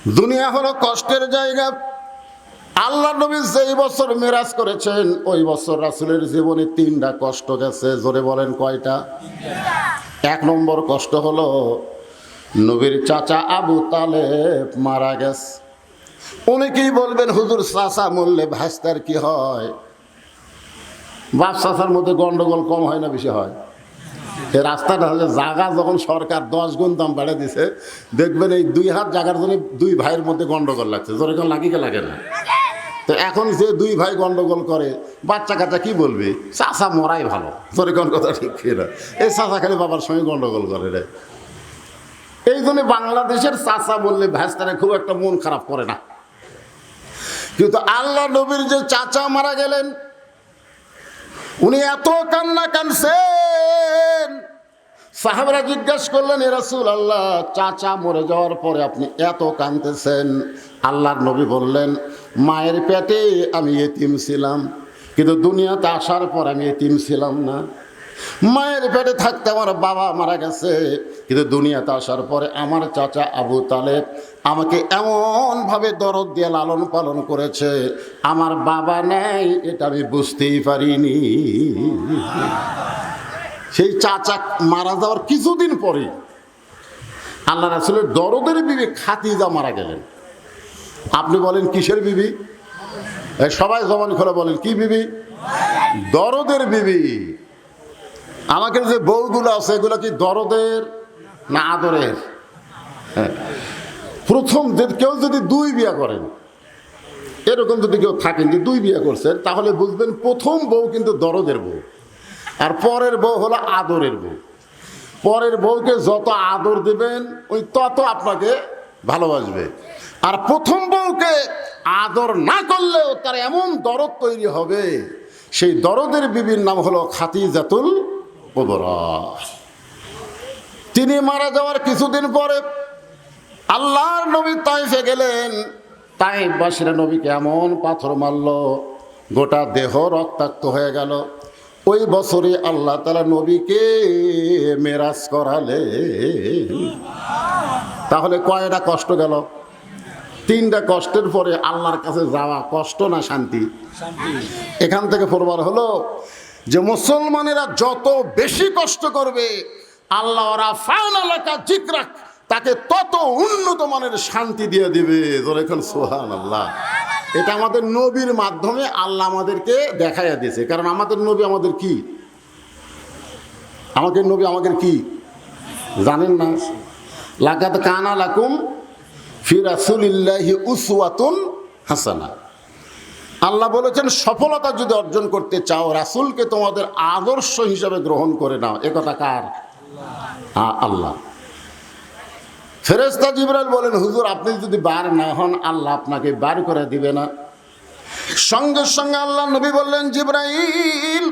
দুনিয়া হলো কষ্টের জায়গা। আল্লাহ নবী যেই বছর মেরাজ করেছেন ওই বছর রাসূলের জীবনে 3টা কষ্ট গেছে। জোরে বলেন কয়টা? 1 নম্বর কষ্ট হলো নবীর চাচা আবু তালেব মারা গেছে। অনেকেই বলবেন হুজুর চাচা মরলে ভাস্তার কি হয়? বাপ চাচার মধ্যে গন্ডগোল কম হয় না বেশি হয়? এই রাস্তাটা হলে জায়গা যখন সরকার 10 গুণ দাম বাড়িয়ে দিছে, দেখবেন এই 2 হাত জায়গার জন্য 2 ভাইয়ের মধ্যে গন্ডগোল লাগছে। জোরে কোন লাগি কে লাগে না? তো এখন যে 2 ভাই গন্ডগোল করে, বাচ্চা কাচ্চা কি বলবে? চাচা মরাই ভালো। জোরে কোন কথা ঠিক না? এই চাচা খালি বাবার সঙ্গে গন্ডগোল করে রে। এই জন্য বাংলাদেশের চাচা বললে ভাস্তারে খুব একটা মন খারাপ করে না। কিন্তু আল্লাহ নবীর যে চাচা মারা গেলেন, উনি এত কান্না কানছেন, সাহাবারা জিজ্ঞাসা করলেন, এ রাসূলুল্লাহ, চাচা মরে যাওয়ার পরে আপনি এত কাঁদতেছেন? আল্লাহর নবী বললেন, মায়ের পেটে আমি এতিম ছিলাম, কিন্তু দুনিয়াতে আসার পর আমি এতিম ছিলাম না। মায়ের পেটে থাকতে আমার বাবা মারা গেছে, কিন্তু দুনিয়াতে আসার পরে আমার চাচা আবু তালেব আমাকে এমনভাবে দরদ দিয়ে লালন পালন করেছে, আমার বাবা নেই এটা আমি বুঝতেই পারিনি। সেই চাচা মারা যাওয়ার কিছুদিন পরে আল্লাহ রাসূলের দরদের বিবি খাদিজা মারা গেলেন। আপনি বলেন কিসের বিবি? সবাই জবান খুলে বলেন, কি বিবি? দরদের বিবি। আমাকে যে বউগুলো আছে এগুলো কি দরদের না আদরের? প্রথম কেউ যদি 2 বিয়ে করেন, এরকম যদি কেউ থাকেন যে 2 বিয়ে করছেন, তাহলে বুঝবেন প্রথম বউ কিন্তু দরদের বউ, আর পরের বউ হলো আদরের বউ। পরের বউকে যত আদর দেবেন ওই তত আপনাকে ভালোবাসবে, আর প্রথম বউকে আদর না করলেও তার এমন দরদ তৈরি হবে, সেই দরদের বিবির নাম হলো খাদিজাতুল কুবরা। তিনি মারা যাওয়ার কিছুদিন পরে আল্লাহর নবী তাইফে গেলেন। তাইফবাসীরা নবীকে এমন পাথর মারল, গোটা দেহ রক্তাক্ত হয়ে গেল। ওই বছরে আল্লাহ তাআলা নবীকে মেরাজ করালেন। তাহলে কয়টা কষ্ট গেল? 3টা কষ্টের পরে আল্লাহর কাছে যাওয়া কষ্ট না শান্তি? এখান থেকে প্রমাণ হলো যে মুসলমানেরা যত বেশি কষ্ট করবে, আল্লাহ তাকে তত উন্নত মানের শান্তি দিয়ে দিবে। সুবহানাল্লাহ। এটা আমাদের নবীর মাধ্যমে আল্লাহ আমাদেরকে দেখাইয়া দিয়েছে। কারণ আমাদের নবী আমাদের কি? আমাদের কি জানেন না? লাকাদ কানা লাকুম ফি রাসূলিল্লাহি উসওয়াতুন হাসানাহ। আল্লাহ বলেছেন, সফলতা যদি অর্জন করতে চাও রাসূলকে তোমাদের আদর্শ হিসাবে গ্রহণ করে নাও। এ কথা কার? আল্লাহ। ফেরেশতা জিবরাইল বলেন, হুজুর আপনি যদি বার না হন আল্লাহ আপনাকে বার করে দিবে না। সঙ্গে সঙ্গে আল্লাহ নবী বললেন, জিবরাইল,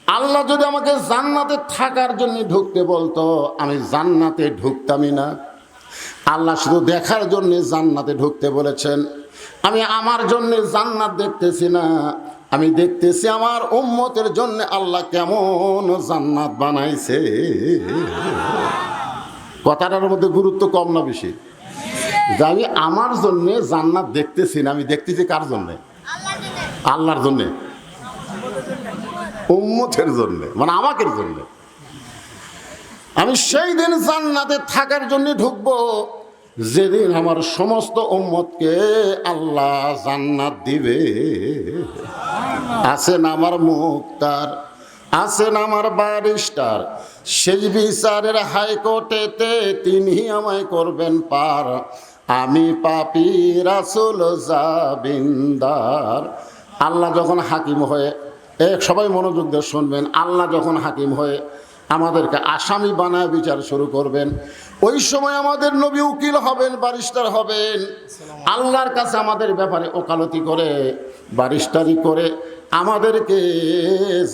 আল্লাহ যদি আমাকে জান্নাতে থাকার জন্য ঢুকতে বলতো আমি জান্নাতে ঢুকতামই না। আল্লাহ শুধু দেখার জন্য জান্নাতে ঢুকতে বলেছেন। আমি আমার জন্য জান্নাত দেখতেছি না, আমি দেখতেছি আমার উম্মতের জন্য আল্লাহ কেমন জান্নাত বানাইছে। কথাটার মধ্যে গুরুত্ব কম না বেশি? যে আমি আমার জন্য জান্নাত দেখতেছি না, আমি দেখতেছি কার জন্য? আল্লাহর জন্য, উম্মতের জন্য, মানে আমাকে জন্য। আমি সেই দিন জান্নাতে থাকার জন্য ঢুকবো যেদিন আমার সমস্ত উম্মতকে আল্লাহ জান্নাত দিবে। আছেন আমার মুক্তার, আছেন আমার ব্যারিস্টার, শেষ বিচারের হাইকোর্টেতে তিনি আমায় করবেন পার। আমি পাপী রাসূল জাবিন্দার। আল্লাহ যখন হাকিম হয়ে, সবাই মনোযোগ দিয়ে শুনবেন, আল্লাহ যখন হাকিম হয়ে আমাদেরকে আসামি বানায় বিচার শুরু করবেন, ওই সময় আমাদের নবী উকিল হবেন, ব্যারিস্টার হবেন। আল্লাহর কাছে আমাদের ব্যাপারে ওকালতি করে, ব্যারিস্টারি করে আমাদেরকে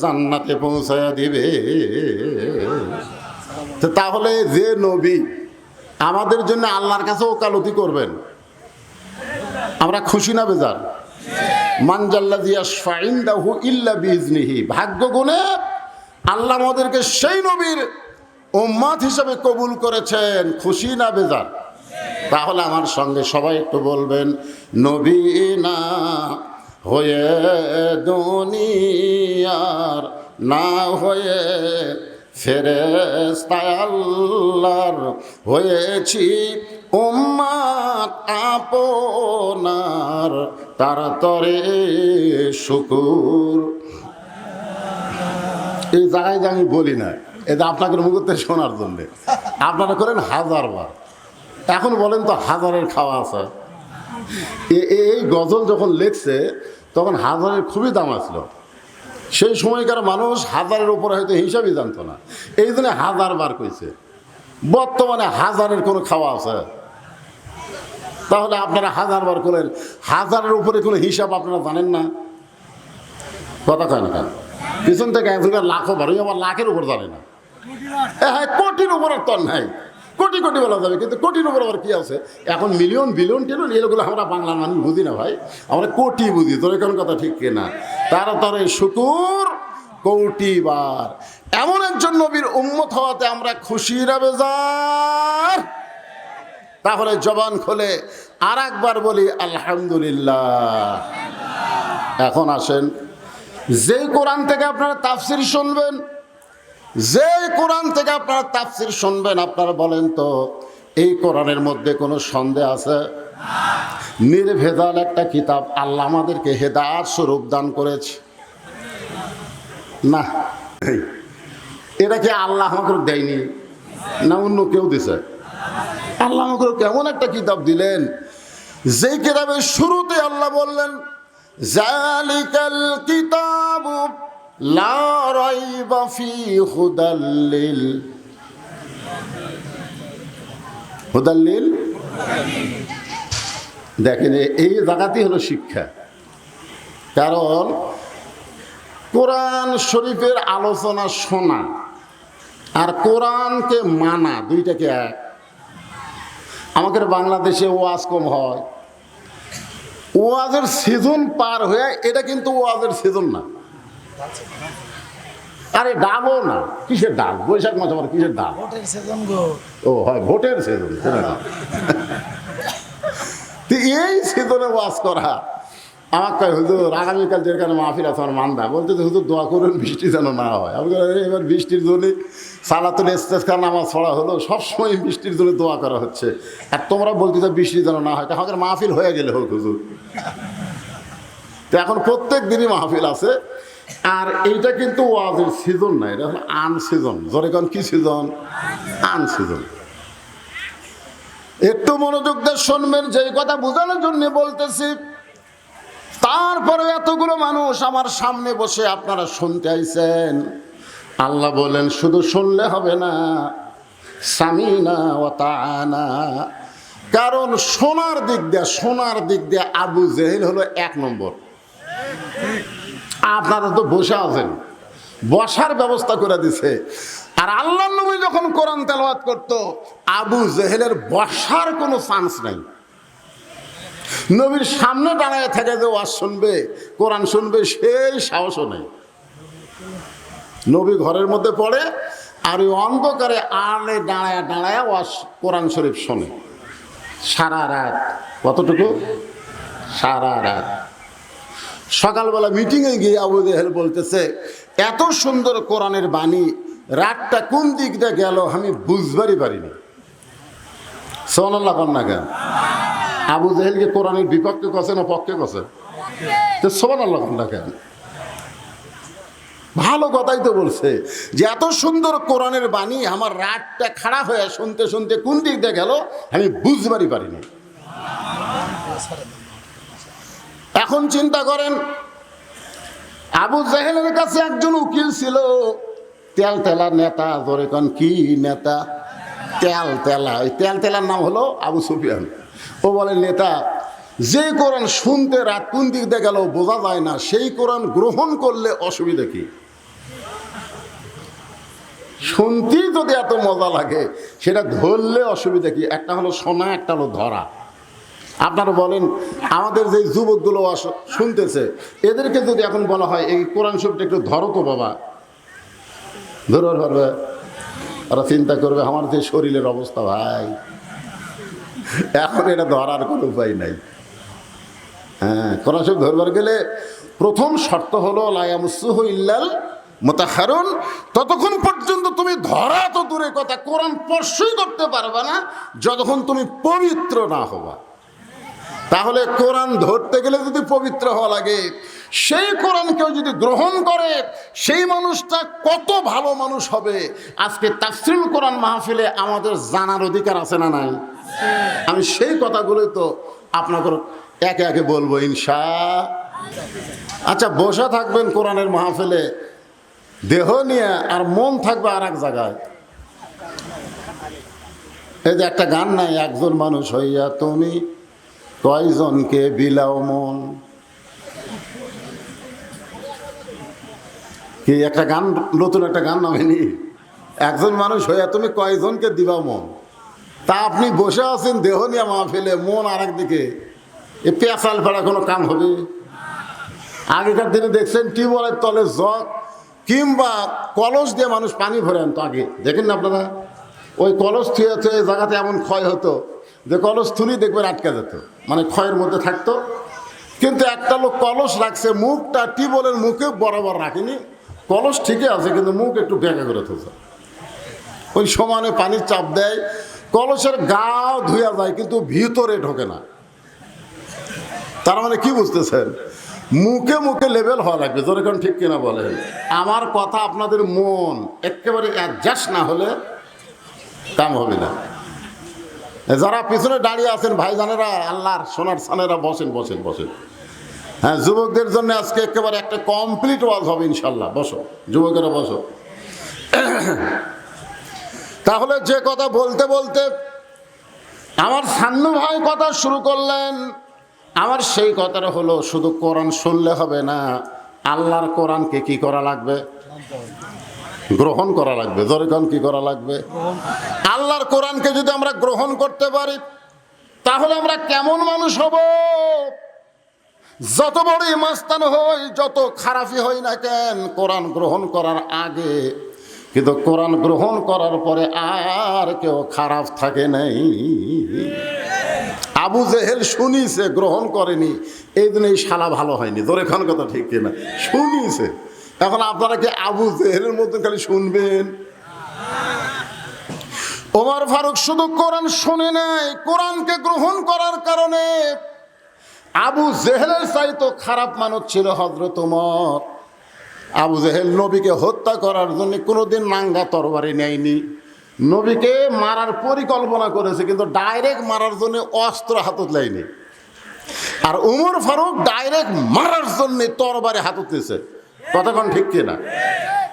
জান্নাতে পৌঁছায়া দিবে। তাহলে যে নবী আমাদের জন্য আল্লাহর কাছে ওকালতি করবেন, আমরা খুশি না বেজার? মানজাল্লাযী ইয়াশফা ইনদাহু ইল্লা বিইজনিহি। ভাগ্য গুণে আল্লাহ আমাদেরকে সেই নবীর উম্মত হিসেবে কবুল করেছেন। খুশি না বেজার? তাহলে আমার সঙ্গে সবাই একটু বলবেন, নবী না হয়ে দুনিয়ার, না হয়ে ফেরেশতা আল্লাহর, হয়েছি উম্মত আপনার, তার তরে শুকুর। এই জায়গায় যে আমি বলি না, এটা আপনাদের মুখতে শোনার জন্য, আপনারা করেন 1000 বার। এখন বলেন তো হাজারের খাওয়া আছে। এই গজল যখন লেখছে তখন হাজারের খুবই দাম আসলো। সেই সময়কার মানুষ হাজারের উপরে হয়তো হিসাবই জানতো না, এই জন্য 1000 বার কইছে। বর্তমানে হাজারের কোনো খাওয়া আছে? তাহলে আপনারা 1000 বার করেন, হাজারের উপরে কোনো হিসাব আপনারা জানেন না? কথা কয় না কেন? পিছন থেকে একজনের লাখও বার, আবার লাখের উপর জানে না। হ্যাঁ, কোটির উপর আর তর নাই, কোটি কোটি বলা যাবে, কিন্তু কোটির উপর আবার কি আছে? এখন মিলিয়ন বিলিয়ন টিলিয়ন এগুলো আমরা বাংলার মানুষ বুঝি না ভাই, আমরা কোটি বুঝি। তোর কোন কথা ঠিক কিনা? তারা তরে শুকুর কোটি বার। এমন একজন নবীর উম্মত হওয়াতে আমরা খুশি না বেজার? তাহলে জবান খুলে আর একবার বলি আলহামদুলিল্লাহ। এখন আসেন, যে কোরআন থেকে আপনারা তাফসির শুনবেন, যে কোরআন থেকে আপনারা তাফসির শুনবেন, আপনারা বলেন তো এই কোরআনের মধ্যে কোনো সন্দেহ আছে? নির্ভেজাল একটা কিতাব, আল্লাহ আমাদেরকে হেদায়েত স্বরূপ দান করেছে না? এটা কি আল্লাহ আমাকে দেয়নি না অন্য কেউ দিছে? আল্লাহ আমাকে কেমন একটা কিতাব দিলেন, যে কিতাবের শুরুতে আল্লাহ বললেন জালিকাল কিতাবু লা রাইবা ফীহি হুদাল্লিল। দেখেন, এই জায়গাতেই হলো শিক্ষা। কারণ কোরআন শরীফের আলোচনা শোনা আর কোরআনকে মানা দুইটাকে এক। আমাদের বাংলাদেশে ওয়াজ কম হয়, ওয়াজের সিজন পার হয়ে, এটা কিন্তু ওয়াজের সিজন না। আরে ডালও না, কিসের ডাল? বৈশাখ মাস আবার কিসের ডাল? ও হয়, ভোটের সিজন। এই সিজনে ওয়াজ করা আমার কয়, হুজুর আগামীকাল যেখানে মাহফিল আছে আমার মান্দা, বলতে হুজুর দোয়া করুন বৃষ্টি যেন না হয়। আমি এবার বৃষ্টির জন্য সালাতুল ইস্তেসকার নামাজ পড়া হলো, সবসময় বৃষ্টির জন্য দোয়া করা হচ্ছে, আর তোমরা বলতে তো বৃষ্টি যেন না হয়। তা আমাদের মাহফিল হয়ে গেলে হোক হুজুর। তো এখন প্রত্যেক দিনই মাহফিল আছে, আর এইটা কিন্তু ওয়াজের সিজন না, এটা হলো আন সিজন। জোরে কোন কি সিজন? আন সিজন। একটু মনোযোগ দিয়ে শুনবেন, যেই কথা বোঝানোর জন্য বলতেছি। তারপরে এতগুলো মানুষ আমার সামনে বসে আপনারা শুনতে আইছেন, আল্লাহ বলেন শুধু শুনলে হবে না, সামিনা ওয়া তাআনা। কারণ শোনার দিক দিয়ে আবু জেহেল হলো 1 নম্বর। আপনারা তো বসে আছেন, বসার ব্যবস্থা করে দিছে। আর আল্লাহ নবী যখন কোরআন তেলাওয়াত করত, আবু জেহেলের বসার কোনো চান্স নাই। নবীর সামনে দাঁড়ায় থাকে যে ওয়াজ শুনবে, কোরআন শুনবে, সেই সাহসও নেই। নবী ঘরের মধ্যে পড়ে, আর ওই অন্ধকারে আড়ে দাঁড়ায় ওয়াজ কোরআন শরীফ শোনে সারা রাত। কতটুকু? সারা রাত। সকালবেলা মিটিংয়ে গিয়ে আবু জেহেল বলতেছে, এত সুন্দর কোরআনের বাণী, রাতটা কোন দিক দিয়ে গেল আমি বুঝবারই পারিনি। সুবহানাল্লাহ কন্যা কেন? আবু জেহেলকে কোরআনের বিপক্ষে কছে না পক্ষে কছে? তো সুবহানাল্লাহ কন্যা কেন? ভালো কথাই তো বলছে যে এত সুন্দর কোরআনের বাণী, আমার রাতটা খাড়া হয়ে শুনতে শুনতে কোন দিক দিয়ে গেল আমি বুঝবারই পারিনি। এখন চিন্তা করেন, আবু জেহেলের কাছে একজন উকিল ছিল, তেলতেলা নেতা। ধরে কন কি নেতা? তেলতেলা। ওই তেলতেলার নাম হলো আবু সুফিয়ান। ও বলে, নেতা, যে কোরআন শুনতে রাত কোন দিক দিয়ে গেল বোঝা যায় না, সেই কোরআন গ্রহণ করলে অসুবিধা কি? শুনতেই যদি এত মজা লাগে, সেটা ধরলে অসুবিধা কি? একটা হলো শোনা, একটা হলো ধরা। আপনারা বলেন, আমাদের যে যুবকগুলো শুনতেছে, এদেরকে যদি এখন বলা হয় এই কোরআন শরীফটা একটু ধরো তো বাবা, ধরবে? ওরা চিন্তা করবে আমার যে শরীরের অবস্থা ভাই, এখন এটা ধরার কোনো উপায় নাই। হ্যাঁ, কোরআন শরীফ ধরবার গেলে প্রথম শর্ত হলো লা ইয়ামাসসুহু ইল্লাল মুতাহহারুন। ততক্ষণ পর্যন্ত তুমি ধরা তো দূরে কথা, কোরআন স্পর্শই করতে পারবে না যতক্ষণ তুমি পবিত্র না হবা। তাহলে কোরআন ধরতে গেলে যদি পবিত্র হওয়া লাগে, সেই কোরআন কেউ যদি গ্রহণ করে সেই মানুষটা কত ভালো মানুষ হবে, আজকে তাফসীরুল কোরআন মাহফিলে আমাদের জানার অধিকার আছে না নাই? আমি সেই কথাগুলোই তো আপনাকে একে একে বলবো ইনশাআল্লাহ। আচ্ছা, বসে থাকবেন কোরআনের মাহফিলে দেহ নিয়ে, আর মন থাকবে আর এক জায়গায়। এই যে একটা গান নাই, একজন মানুষ হইয়া তুমি কয়জনকে বিলাও মন, কি একটা গান, নতুন একটা গান নামেনি, একজন মানুষ হইয়া তুমি কয়জনকে দিবা মন। তা আপনি বসে আছেন দেহ নিয়ে মাহফিলে, মন আর একদিকে, এ পেঁচাল ফেলা কোনো কাম হবে? আগেকার দিনে দেখছেন টিউবওয়েলের তলে জগ কিংবা কলস দিয়ে মানুষ পানি ভরে আনতো, আগে দেখেন না আপনারা? ওই কলস থুয়ে থুয়ে জায়গাতে এমন ক্ষয় হতো যে কলস থুলি দেখবেন আটকে যেত, মানে ক্ষয়ের মধ্যে থাকতো। কিন্তু একটা লোক কলস রাখছে, মুখটা টিউবওয়েলের মুখে বরাবর রাখেনি, কলস ঠিকই আছে কিন্তু মুখ একটু বেঁকা করে তুলছে। ওই সমানে পানির চাপ দেয়, কলসের গাও ধুয়া যায় কিন্তু ভিতরে ঢোকে না। তার মানে কি বুঝতেছেন? মুখে মুখে লেভেল হওয়া লাগবে, যেরকম ঠিক কিনা বলেন? আমার কথা আপনাদের মন একেবারে অ্যাডজাস্ট না হলে কাম হবে না। যারা পিছনে দাঁড়িয়ে আছেন ভাইজানেরা, আল্লাহর সোনার সানেরা, বসেন বসেন বসেন। হ্যাঁ, যুবকদের জন্য আজকে একেবারে একটা কমপ্লিট ওয়াজ হবে ইনশাল্লাহ। বসো যুবকেরা, বসো। তাহলে যে কথা বলতে বলতে আমার সান্নু ভাই কথা শুরু করলেন, আমার সেই কথাটা হলো শুধু কোরআন শুনলে হবে না, আল্লাহর কোরআনকে কি করা লাগবে? গ্রহণ করা লাগবে। জোরেখন কি করা লাগবে? আল্লাহর কোরআনকে যদি আমরা গ্রহণ করতে পারি তাহলে আমরা কেমন মানুষ হব? যত বড়ই মাস্তান হই, যত খারাপই হই না কেন, কোরআন গ্রহণ করার আগে কিন্তু কোরআন গ্রহণ করার পরে আর কেউ খারাপ থাকে নাই। আবু জেহেল শুনিছে, গ্রহণ করেনি, এই দিন এই শালা ভালো হয়নি। জোরে খান কথা ঠিক কিনা? শুনিছে। এখন আপনারা কি আবু জেহেলের মধ্যে খালি শুনবেন? ওমর ফারুক শুধু কোরআন শুনে নাই, কোরআনকে গ্রহণ করার কারণে আবু জেহেলের চাইতো খারাপ মানুষ ছিল হযরত ওমর। আবু জেহেল নবীকে হত্যা করার জন্য কোনোদিন নাঙ্গা তরবারি নেয়নি, নবীকে মারার পরিকল্পনা করেছে কিন্তু ডাইরেক্ট মারার জন্য অস্ত্র হাতত লাইনি। আর উমর ফারুক ডাইরেক্ট মারার জন্য তরবারি হাতত নিয়েছে। কতক্ষণ ঠিক কিনা?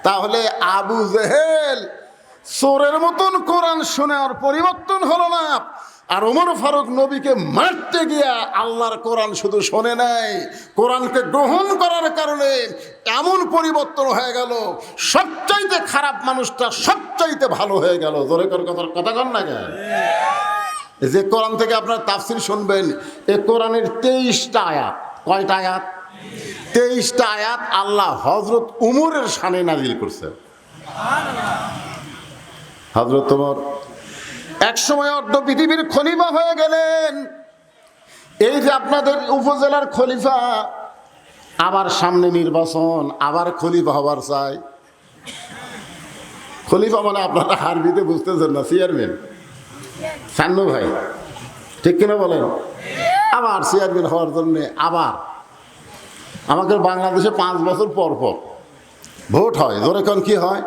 তাহলে আবু জেহেল চোরের মতন কোরআন শুনে আর পরিবর্তন হলো না, আর ওমর ফারুক নবীকে মারতে গিয়া আল্লাহর কোরআন শুধু শোনে নাই, কোরআনকে গ্রহণ করার কারণে এমন পরিবর্তন হয়ে গেল, সবচাইতে খারাপ মানুষটা সবচাইতে ভালো হয়ে গেল। জোরে করে কথা কন না কেন? যে কোরআন থেকে আপনার তাফসীর শুনবেন, এই কোরআনের 23টা আয়াত। কয়টা আয়াত? 23টা আয়াত আল্লাহ হযরত উমরের শানে নাজিল করছে। হযরত ওমর এক সময় অর্ধ পৃথিবীর খলিফা হয়ে গেলেন। এই যে আপনাদের উপজেলার খলিফা, আবার সামনে নির্বাচন, আবার খলিফা হবার চাই। খলিফা মানে আপনারা আরবিতে বুঝতেছেন না, চেয়ারম্যান। সান্নু ভাই ঠিক কিনা বলেন? আবার চেয়ারম্যান হওয়ার জন্য আবার আমাদের বাংলাদেশে 5 বছর পর পর ভোট হয়। জোরে কোন কি হয়?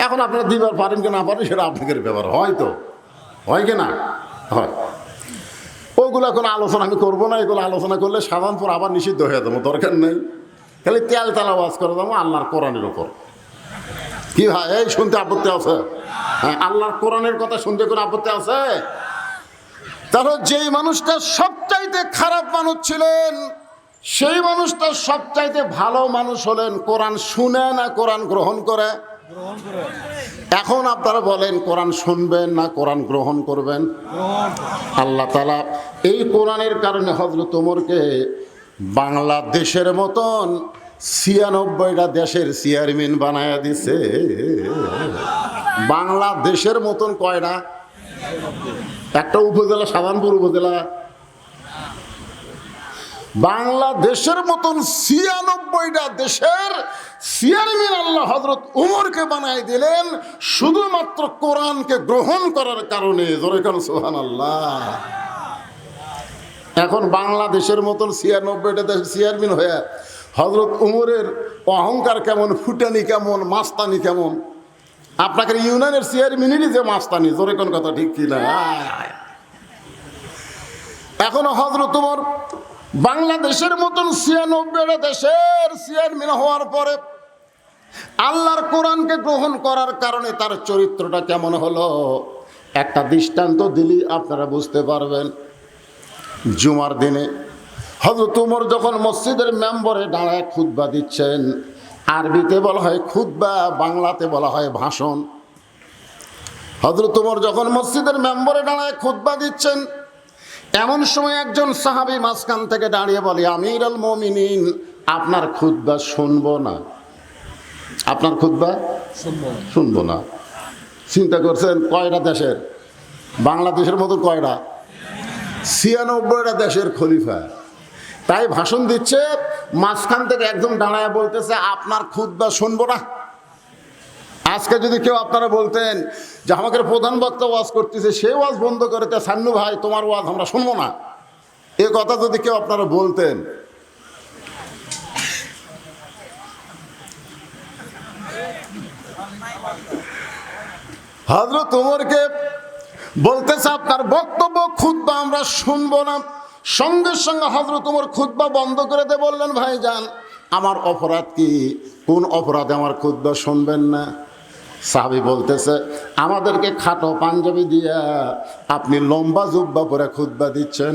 এখন আপনারা দিবার পারেন কি না পারেন সেটা আপনাদের ব্যাপার, হয়তো হয় কি না হয়। ওইগুলো কোনো আলোচনা আমি করবো না, এগুলো আলোচনা করলে সাধারণপুর আবার নিষিদ্ধ হয়ে যাবো, দরকার নেই। খালি তেল তেলা ওয়াজ করে যাবো আল্লাহর কোরআনের ওপর। কি ভাই, এই শুনতে আপত্তি আছে? হ্যাঁ, আল্লাহর কোরআনের কথা শুনতে কোনো আপত্তি আছে? তাহলে যেই মানুষটা সবচাইতে খারাপ মানুষ ছিলেন, সেই মানুষটা সবচাইতে ভালো মানুষ হলেন কোরআন শুনে না কোরআন গ্রহণ করে। এখন আপনারা বলেন কোরআন শুনবেন না কোরআন গ্রহণ করবেন? আল্লাহ তাআলা এই কোরআনের কারণে হযরত ওমরকে বাংলাদেশের মতন 96টা দেশের চেয়ারম্যান বানায়া দিছে। বাংলাদেশের মতন কয়টা? একটা উপজেলা, সাধারণপুর উপজেলা। বাংলাদেশের মতন ৯৬টা দেশের চেয়ারম্যান আল্লাহ হযরত উমরকে বানাই দিলেন শুধুমাত্র কোরআনকে গ্রহণ করার কারণে। জোরে কোন সুবহানাল্লাহ। এখন বাংলাদেশের মতন ৯৬টা দেশের চেয়ারম্যান হয়ে হযরত উমরের অহংকার কেমন, ফুটানি কেমন, মাস্তানি কেমন। আপনাকে ইউনিয়নের চেয়ারম্যানেরই যে মাস্তানি। জোরে কোন কথা ঠিক কিনা? এখন হযরত উমর বাংলাদেশের মতন ৯৬টা দেশের চেয়ারম্যান হওয়ার পরে আল্লাহর কোরআনকে গ্রহণ করার কারণে তার চরিত্রটা কেমন হলো একটা দৃষ্টান্ত দিলি আপনারা বুঝতে পারবেন। জুমার দিনে হযরত উমর যখন মসজিদের মেম্বরে দাঁড়ায় খুতবা দিচ্ছেন, আরবিতে বলা হয় খুতবা, বাংলাতে বলা হয় ভাষণ। হযরত উমর যখন মসজিদের মেম্বরে দাঁড়ায় খুতবা দিচ্ছেন, এমন সময় একজন সাহাবী মাঝখান থেকে দাঁড়িয়ে বলে, আমিরুল মুমিনিন, আপনার খুতবা শুনবো না। আপনার খুতবা শুনবো না। চিন্তা করছেন কয়টা দেশের? বাংলাদেশের মতো কয়টা? ৯৬টা দেশের খলিফা। তাই ভাষণ দিচ্ছে, মাঝখান থেকে একজন দাঁড়ায় বলতেছে, আপনার খুতবা শুনবো না। আজকে যদি কেউ আপনারা বলতেন যে আমাকে প্রধান বক্তা ওয়াজ করতেছে, সে ওয়াজ বন্ধ করে সান্নু ভাই তোমার ওয়াজ আমরা শুনবো না, এ কথা যদি কেউ আপনারা বলতেন, হযরত ওমরকে বলতেছে আপনার বক্তব্য খুতবা আমরা শুনবো না। সঙ্গে সঙ্গে হযরত ওমর খুতবা বন্ধ করে দিয়ে বললেন, ভাইজান আমার অপরাধ কি? কোন অপরাধে আমার খুতবা শুনবেন না? সাহাবী বলতেছে, আমাদেরকে খাটো পাঞ্জাবি দিয়া আপনি লম্বা জুব্বা পরে খুতবা দিচ্ছেন।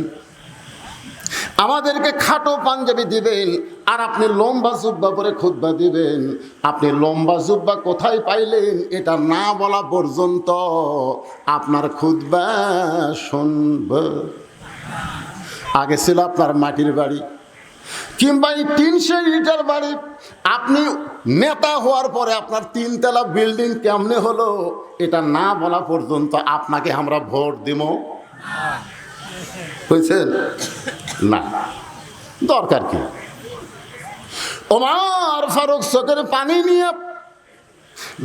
আমাদেরকে খাটো পাঞ্জাবি দিবেন আর আপনি লম্বা জুব্বা পরে খুতবা দিবেন। আপনি লম্বা জুব্বা কোথায় পাইলেন এটা না বলা পর্যন্ত আপনার খুতবা শুনব। আগে ছিল আপনার মাটির বাড়ি কিংবা এই টিনশের ইটার বাড়ি। আপনি নেতা হওয়ার পরে আপনার ৩ তলা বিল্ডিং কেমনে হলো এটা না বলা পর্যন্ত আপনাকে আমরা ভোট দিব বুঝছেন না? দরকার কি? ওমর ফারুক চোখের পানি নিয়ে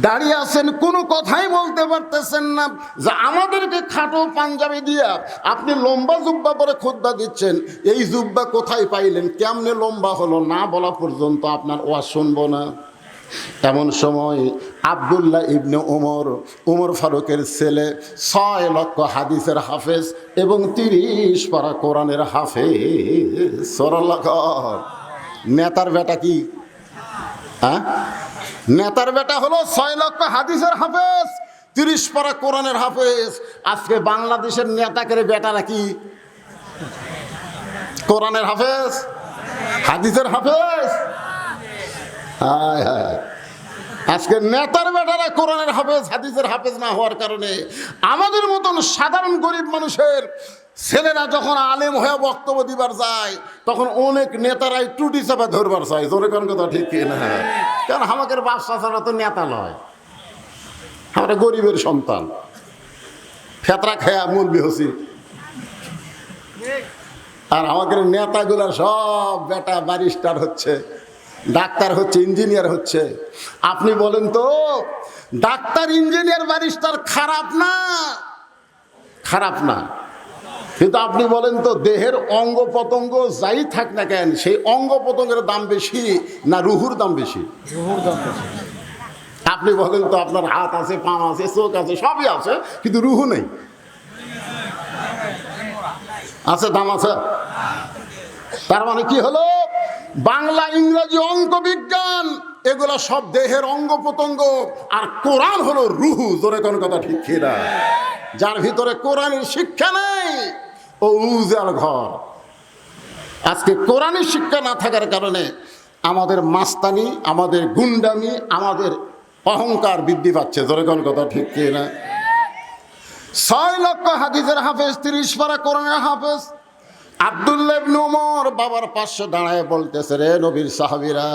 দাঁড়িয়ে আছেন, কোনো কথাই বলতে পারতেছেন না যে আমাদেরকে খাটো পাঞ্জাবি দিয়া আপনি লম্বা জুব্বা পরে খুতবা দিচ্ছেন। এই জুব্বা কোথায় পাইলেন, কেমনে লম্বা হলো, না বলা পর্যন্ত আপনার ওয়াজ শুনবো না। এমন সময় আব্দুল্লাহ ইবনে ওমর, ওমর ফারুকের ছেলে, ৬ লক্ষ হাদিসের হাফেজ এবং ৩০ পারা কোরআনের হাফেজ। নেতার বেটা কি? হ্যাঁ, নেতার বেটা হলো ৬ লক্ষ হাদিসের হাফেজ, ৩০ পারা কোরআনের হাফেজ। আজকে বাংলাদেশের নেতাকে বেটারা কি? কোরআনের হাফেজ, হাদিসের হাফেজ। হায় হায়, আজকে নেতার বেটারা কোরআনের হাফেজ, হাদিসের হাফেজ না হওয়ার কারণে আমাদের মতন সাধারণ গরিব মানুষের ছেলেরা যখন আলেম হয়ে বক্তব্য দিবার যায় তখন অনেক নেতারাই টুটি চাপা ধরবার চায়। জোরে কোন কথা ঠিক না? কারণ আমাদের বাচ্চা ছাড়া তো নেতা নয়, আমরা গরিবের সন্তান, ফেতরা খেয়া মুলবি হসি। আর আমাদের নেতাগুলা সব বেটা ব্যারিস্টার হচ্ছে, ডাক্তার হচ্ছে, ইঞ্জিনিয়ার হচ্ছে। আপনি বলেন তো ডাক্তার, ইঞ্জিনিয়ার, ব্যারিস্টার খারাপ না? খারাপ না। কিন্তু আপনি বলেন তো দেহের অঙ্গ প্রত্যঙ্গ যাই থাক না কেন, সেই অঙ্গ প্রত্যঙ্গের দাম বেশি না রুহুর দাম বেশি? রুহুর দাম বেশি। আপনি বলেন তো আপনার হাত আছে, পা আছে, চোখ আছে, সবই আছে, কিন্তু রুহু নেই। আছে, দাম আছে। তার মানে কি হলো, বাংলা, ইংরেজি, অঙ্ক, বিজ্ঞান এগুলো সব দেহের অঙ্গ প্রত্যঙ্গ, আর কোরআন হলো রুহু। জোরে কোন কথা ঠিক কিনা? যার ভিতরে কোরআনের শিক্ষা নেই ও উজার ঘর। আজকে কোরআনের শিক্ষা না থাকার কারণে আমাদের মাস্তানি, আমাদের গুন্ডামি, আমাদের অহংকার বৃদ্ধি পাচ্ছে। জোরে কোন কথা ঠিক কিনা? ৬ লক্ষ হাদিসের হাফেজ, ৩০ পারা কোরআনের হাফেজ আব্দুল্লাহ ইবনে ওমর বাবার পাশে দাঁড়ায় বলতেছে, রে নবীর সাহাবীরা,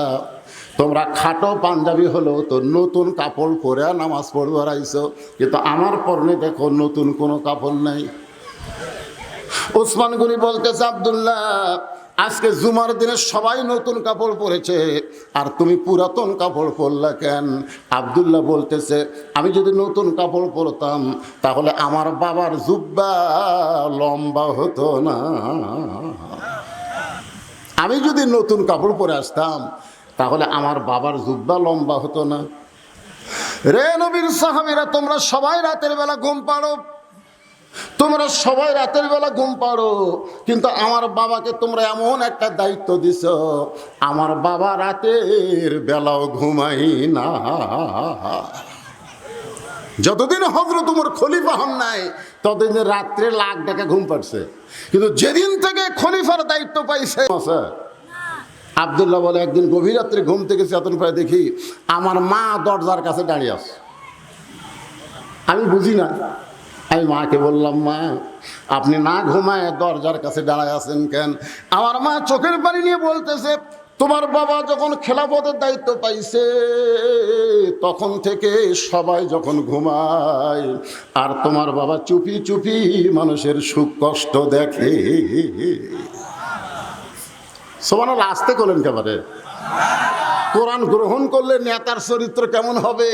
তোমরা খাটো পাঞ্জাবি হলো তো নতুন কাপড় পরে নামাজ পড়বার আইছো, কিন্তু আমার পরনে দেখো নতুন কোনো কাপড় নাই। ওসমান গনি বলতেছে, আব্দুল্লাহ আজকে জুমার দিনে সবাই নতুন কাপড় পরেছে আর তুমি পুরাতন কাপড় পরলা কেন? আব্দুল্লাহ বলতেছে, আমি যদি নতুন কাপড় পরতাম তাহলে আমার বাবার জুব্বা লম্বা হতো না। আমি যদি নতুন কাপড় পরে আসতাম তাহলে আমার বাবার জুব্বা লম্বা হতো না। রে নবীর সাহাবীরা, তোমরা সবাই রাতের বেলা ঘুম পাড়ো, তোমরা সবাই রাতের বেলা ঘুম পাড়ো, কিন্তু আমার বাবাকে তোমরা এমন একটা দায়িত্ব দিছ, আমার বাবা রাতের বেলাও ঘুমাই না। যতদিন হযরত ওমর খলিফা হন নাই ততদিন রাত্রে লাখ টাকা ঘুম পাড়ছে, কিন্তু যেদিন থেকে খলিফার দায়িত্ব পাইছে, আব্দুল্লাহ বলে একদিন গভীর রাত্রে ঘুম থেকে চেতন পায় দেখি আমার মা দরজার কাছে দাঁড়িয়ে আছে। আমি বুঝি না, আমি মাকে বললাম, মা আপনি না ঘুমায় দরজার কাছে দাঁড়ায় আছেন কেন? আমার মা চোখের পানি নিয়ে বলতেছে, তোমার বাবা যখন খেলাফতের দায়িত্ব পাইছে তখন থেকে সবাই যখন ঘুমায় আর তোমার বাবা চুপি চুপি মানুষের সুখ কষ্ট দেখে। সুবহানাল্লাহ, আসতে করলেন কেবারে। কোরআন গ্রহণ করলে নেতার চরিত্র কেমন হবে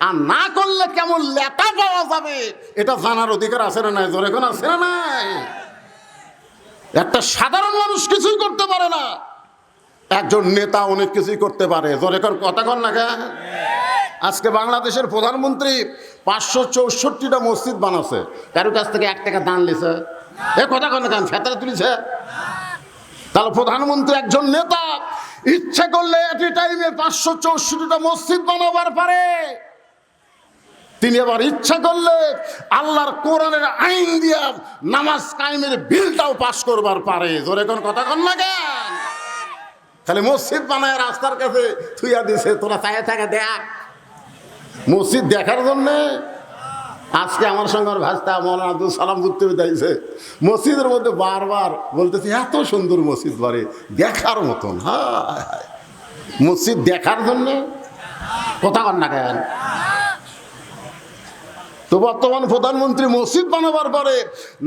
আর না করলে কেমন লেটা পাওয়া যাবে এটা জানার অধিকার আছে না নাই? জোরে কোন আছে না নাই? একটা সাধারণ মানুষ কিছুই করতে পারে না, একজন নেতা অনেক কিছুই করতে পারে। জোরে কোন কথা কন না কেন? আজকে বাংলাদেশের প্রধানমন্ত্রী 564টা মসজিদ বানাচ্ছে, কারো কাছ থেকে 1 টাকা দান লিছে? এ কথা কন না কেন? ফেতরা তুলিছে? তাহলে প্রধানমন্ত্রী একজন নেতা ইচ্ছা করলে এট এ টাইমে 564টা মসজিদ বানাবার পারে। তিনি আবার ইচ্ছা করলে আল্লাহর কোরআনের আইন দিয়া নামাজ কায়েমের বিলটাও পাশ করবার পারে। জোরে কোন কথা কন না কেন? তাহলে মসজিদ বানায় রাস্তার কাছে থুইয়া দিছে, তোরা চায়ে থাকা দেখ। মসজিদ দেখার জন্যে আজকে আমার সঙ্গে আমার ভাস্তা মৌলানা আব্দুল সালাম যুক্ত হয়ে দাঁড়িয়েছে, মসজিদের মধ্যে বারবার বলতেছে এত সুন্দর মসজিদ বাড়ি, দেখার মতন। হ্যাঁ, মসজিদ দেখার জন্যে কথা কন না কেন? তো বর্তমান প্রধানমন্ত্রী মসজিদ বানাবার পরে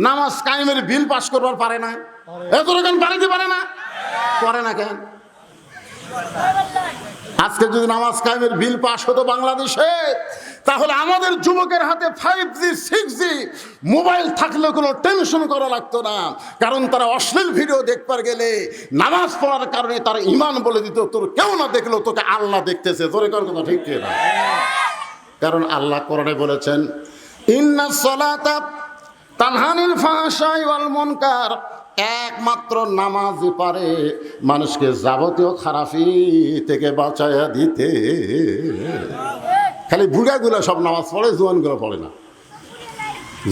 নামাজ কায়েমের বিল পাশ করবার পারে না? এত রকম পারে পারে না? করে না কেন? আজকে যদি নামাজ কায়েমের বিল পাশ হতো বাংলাদেশে, তাহলে আমাদের যুবকের হাতে 5G 6G মোবাইল থাকলে কোনো টেনশন করা লাগতো না, কারণ তারা অশ্লীল ভিডিও দেখবার গেলে নামাজ পড়ার কারণে তার ইমান বলে দিত, তোর কেউ না দেখলো তোকে আল্লাহ দেখতেছে। তোর কথা ঠিক না? কারণ আল্লাহ কোরআনে বলেছেন, ইন্নাস সালাতা তানহা আনিল ফাহশাই ওয়াল মুনকার, একমাত্র নামাজই পারে মানুষকে যাবতীয় খারাপি থেকে বাঁচাইয়া দিতে। খালি বুড়াগুলো সব নামাজ পড়ে, জোয়ানগুলো পড়ে না।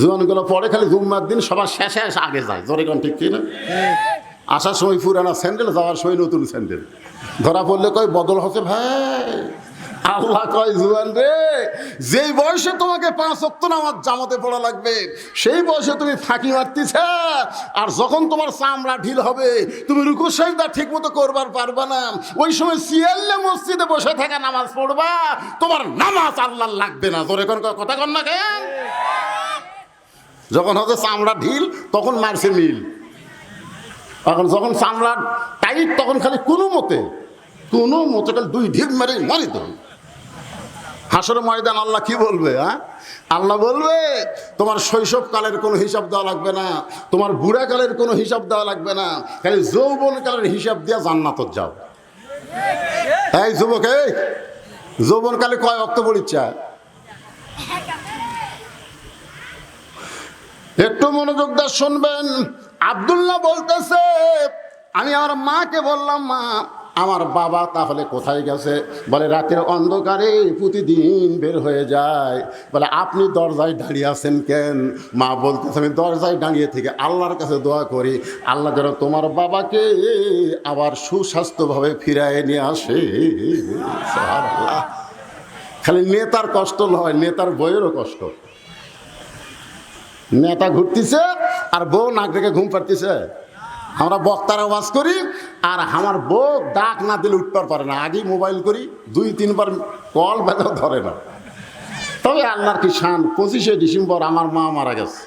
জোয়ানগুলো পড়ে খালি জুম্মার দিন সবার শেষে এসে আগে যায়। জোরে কোন ঠিক কি না? আসার সময় পুরানা স্যান্ডেল, যাওয়ার সময় নতুন স্যান্ডেল। ধরা পড়লে কয় বদল হচ্ছে ভাই। আল্লাহ কয়, জুয়ান রে, যেই বয়সে তোমাকে 5 ওয়াক্ত নামাজ জামাতে পড়া লাগবে সেই বয়সে তুমি ফাঁকি মারতিছ, আর যখন তোমার চামড়া ঢিল হবে তুমি রুকু সিজদা ঠিক মতো করবার পারবা না, ওই সময় সিয়াল্লে মসজিদে বসে থাকা নামাজ পড়বা, তোমার নামাজ আল্লাহ লাগবে না। তোর এখন কথা কন না কেন? যখন হচ্ছে চামড়া ঢিল তখন মারছে মিল, এখন যখন চামড়া টাইট তখন খালি কোনো মতে খালি 2 ঢিল মারি তো। হাসরের ময়দান আল্লাহ কি বলবে? আল্লাহ বলবে, তোমার শৈশবকালের কোনো হিসাব দেওয়া লাগবে না, তোমার বুড়াকালের কোনো হিসাব দেওয়া লাগবে না, খালি যৌবনকালের হিসাব দিয়া জান্নাত যাও। এই যুবক, এই যৌবনকালে কয় ওয়াক্ত পড়িচ্ছা? একটু মনোযোগ দিয়ে শুনবেন। আব্দুল্লাহ বলতেছে, আমি আমার মাকে বললাম, মা আমার বাবা তাহলে কোথায় গেছে? বলে রাতের অন্ধকারে প্রতিদিন বের হয়ে যায়। বলে আপনি দরজায় দাঁড়িয়ে আছেন কেন? মা বলতেছে, আমি দরজায় দাঁড়িয়ে থেকে আল্লাহর কাছে দোয়া করি, আল্লাহ যেন তোমার বাবাকে আবার সুস্বাস্থ্যভাবে ফিরায় নিয়ে আসে। খালি নেতার কষ্ট নয়, নেতার বইয়েরও কষ্ট। নেতা ঘুরতেছে আর বউ নাক ডেকে ঘুম পাড়তেছে। আমরা বক্তার আওয়াজ করি আর আমার বউ ডাক না দিলে উঠতে পারে না, আগেই মোবাইল করি, 2-3 বার কল বেঁধে ধরে না। তবে আল্লাহর কি শান, 25শে ডিসেম্বর আমার মা মারা গেছে।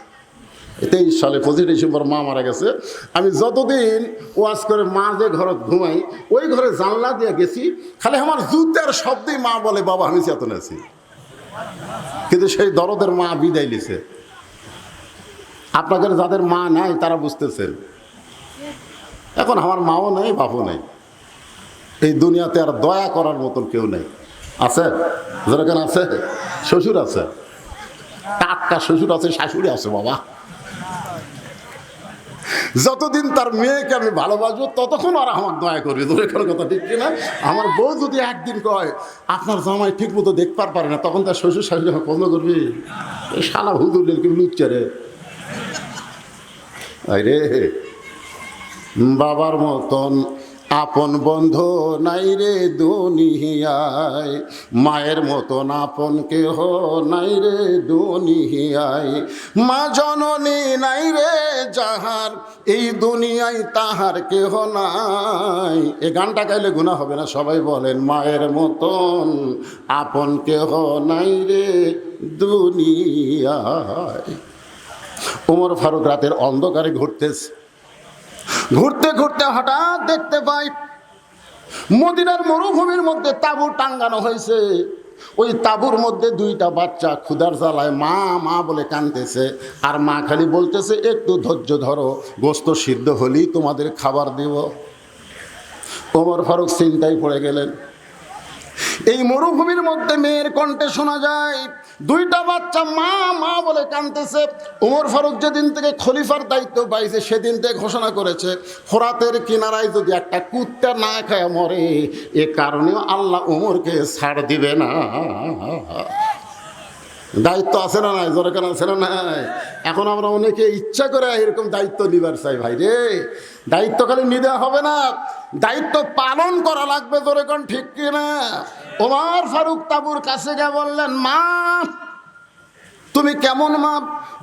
23 সালে 25 ডিসেম্বর মা মারা গেছে। আমি যতদিন ওয়াজ করে মা যে ঘরে ঘুমাই ওই ঘরে জানলা দিয়ে গেছি, খালি আমার জুতার শব্দেই মা বলে বাবা আমি চেতন আছি। কিন্তু সেই দরদের মা বিদায় নিছে। আপনাদের যাদের মা নাই তারা বুঝতেছেন। এখন আমার মাও নেই, বাপও নেই, এই দুনিয়াতে আর দয়া করার মতন কেউ নেই। আছে যেরকম আছে, শ্বশুর আছে, টাটকা শ্বশুর আছে, শাশুড়ি আছে। বাবা যতদিন তার মেয়েকে আমি ভালোবাসবো ততক্ষণ আর আমার দয়া করবে। দূরে কোনো কথা ঠিক কিনা? আমার বউ যদি একদিন কয় আপনার জামাই ঠিক মতো দেখতে পারে না, তখন তার শ্বশুর শাশুড়ি আমার পছন্দ করবি? শালা হুদুর লুচ্চা রে। রে বাবার মতন আপন বন্ধু নাই রে দুনিয়ায়, মায়ের মতন আপন কেহ নাই রে দুনিয়ায়, মা জননী নাই রে যাহার এই দুনিয়ায় তাহার কেহ নাই। এই গানটা গাইলে গুনাহ হবে না? সবাই বলেন মায়ের মতন আপন কেহ নাই রে দুনিয়ায়। ওমর ফারুক রাতের অন্ধকারে ঘুরতেছে, ঘুরতে ঘুরতে হঠাৎ দেখতে পাই মদিনার মরুভূমির মধ্যে তাঁবু টাঙ্গানো হয়েছে। ওই তাঁবুর মধ্যে দুইটা বাচ্চা ক্ষুধার জ্বালায় মা মা বলে কাঁদতেছে, আর মা খালি বলতেছে একটু ধৈর্য ধরো, গোস্ত সিদ্ধ হলেই তোমাদের খাবার দেব। ওমর ফারুক চিন্তায় পড়ে গেলেন। এই মরুভূমির মধ্যে মেয়ের কণ্ঠে শোনা যায় দুইটা বাচ্চা মা মা বলে কাঁদতেছে। ওমর ফারুক যেদিন থেকে খলিফার দায়িত্ব পাইছে সেদিন থেকে ঘোষণা করেছে ফোরাতের কিনারায় যদি একটা কুত্তা না খায় মরে, এ কারণেও আল্লাহ ওমরকে ছাড় দিবে না। দায়িত্ব আছে না নাই? যেরকম আছে না নাই? এখন আমরা অনেকে ইচ্ছা করে এরকম দায়িত্ব নিবার চাই। ভাই রে, দায়িত্ব খালি নিতে হবে না, দায়িত্ব পালন করা লাগবে। যেরকম ঠিক কিনা? ওমর ফারুক তাঁবুর কাছে গিয়ে বললেন মা তুমি কেমন মা?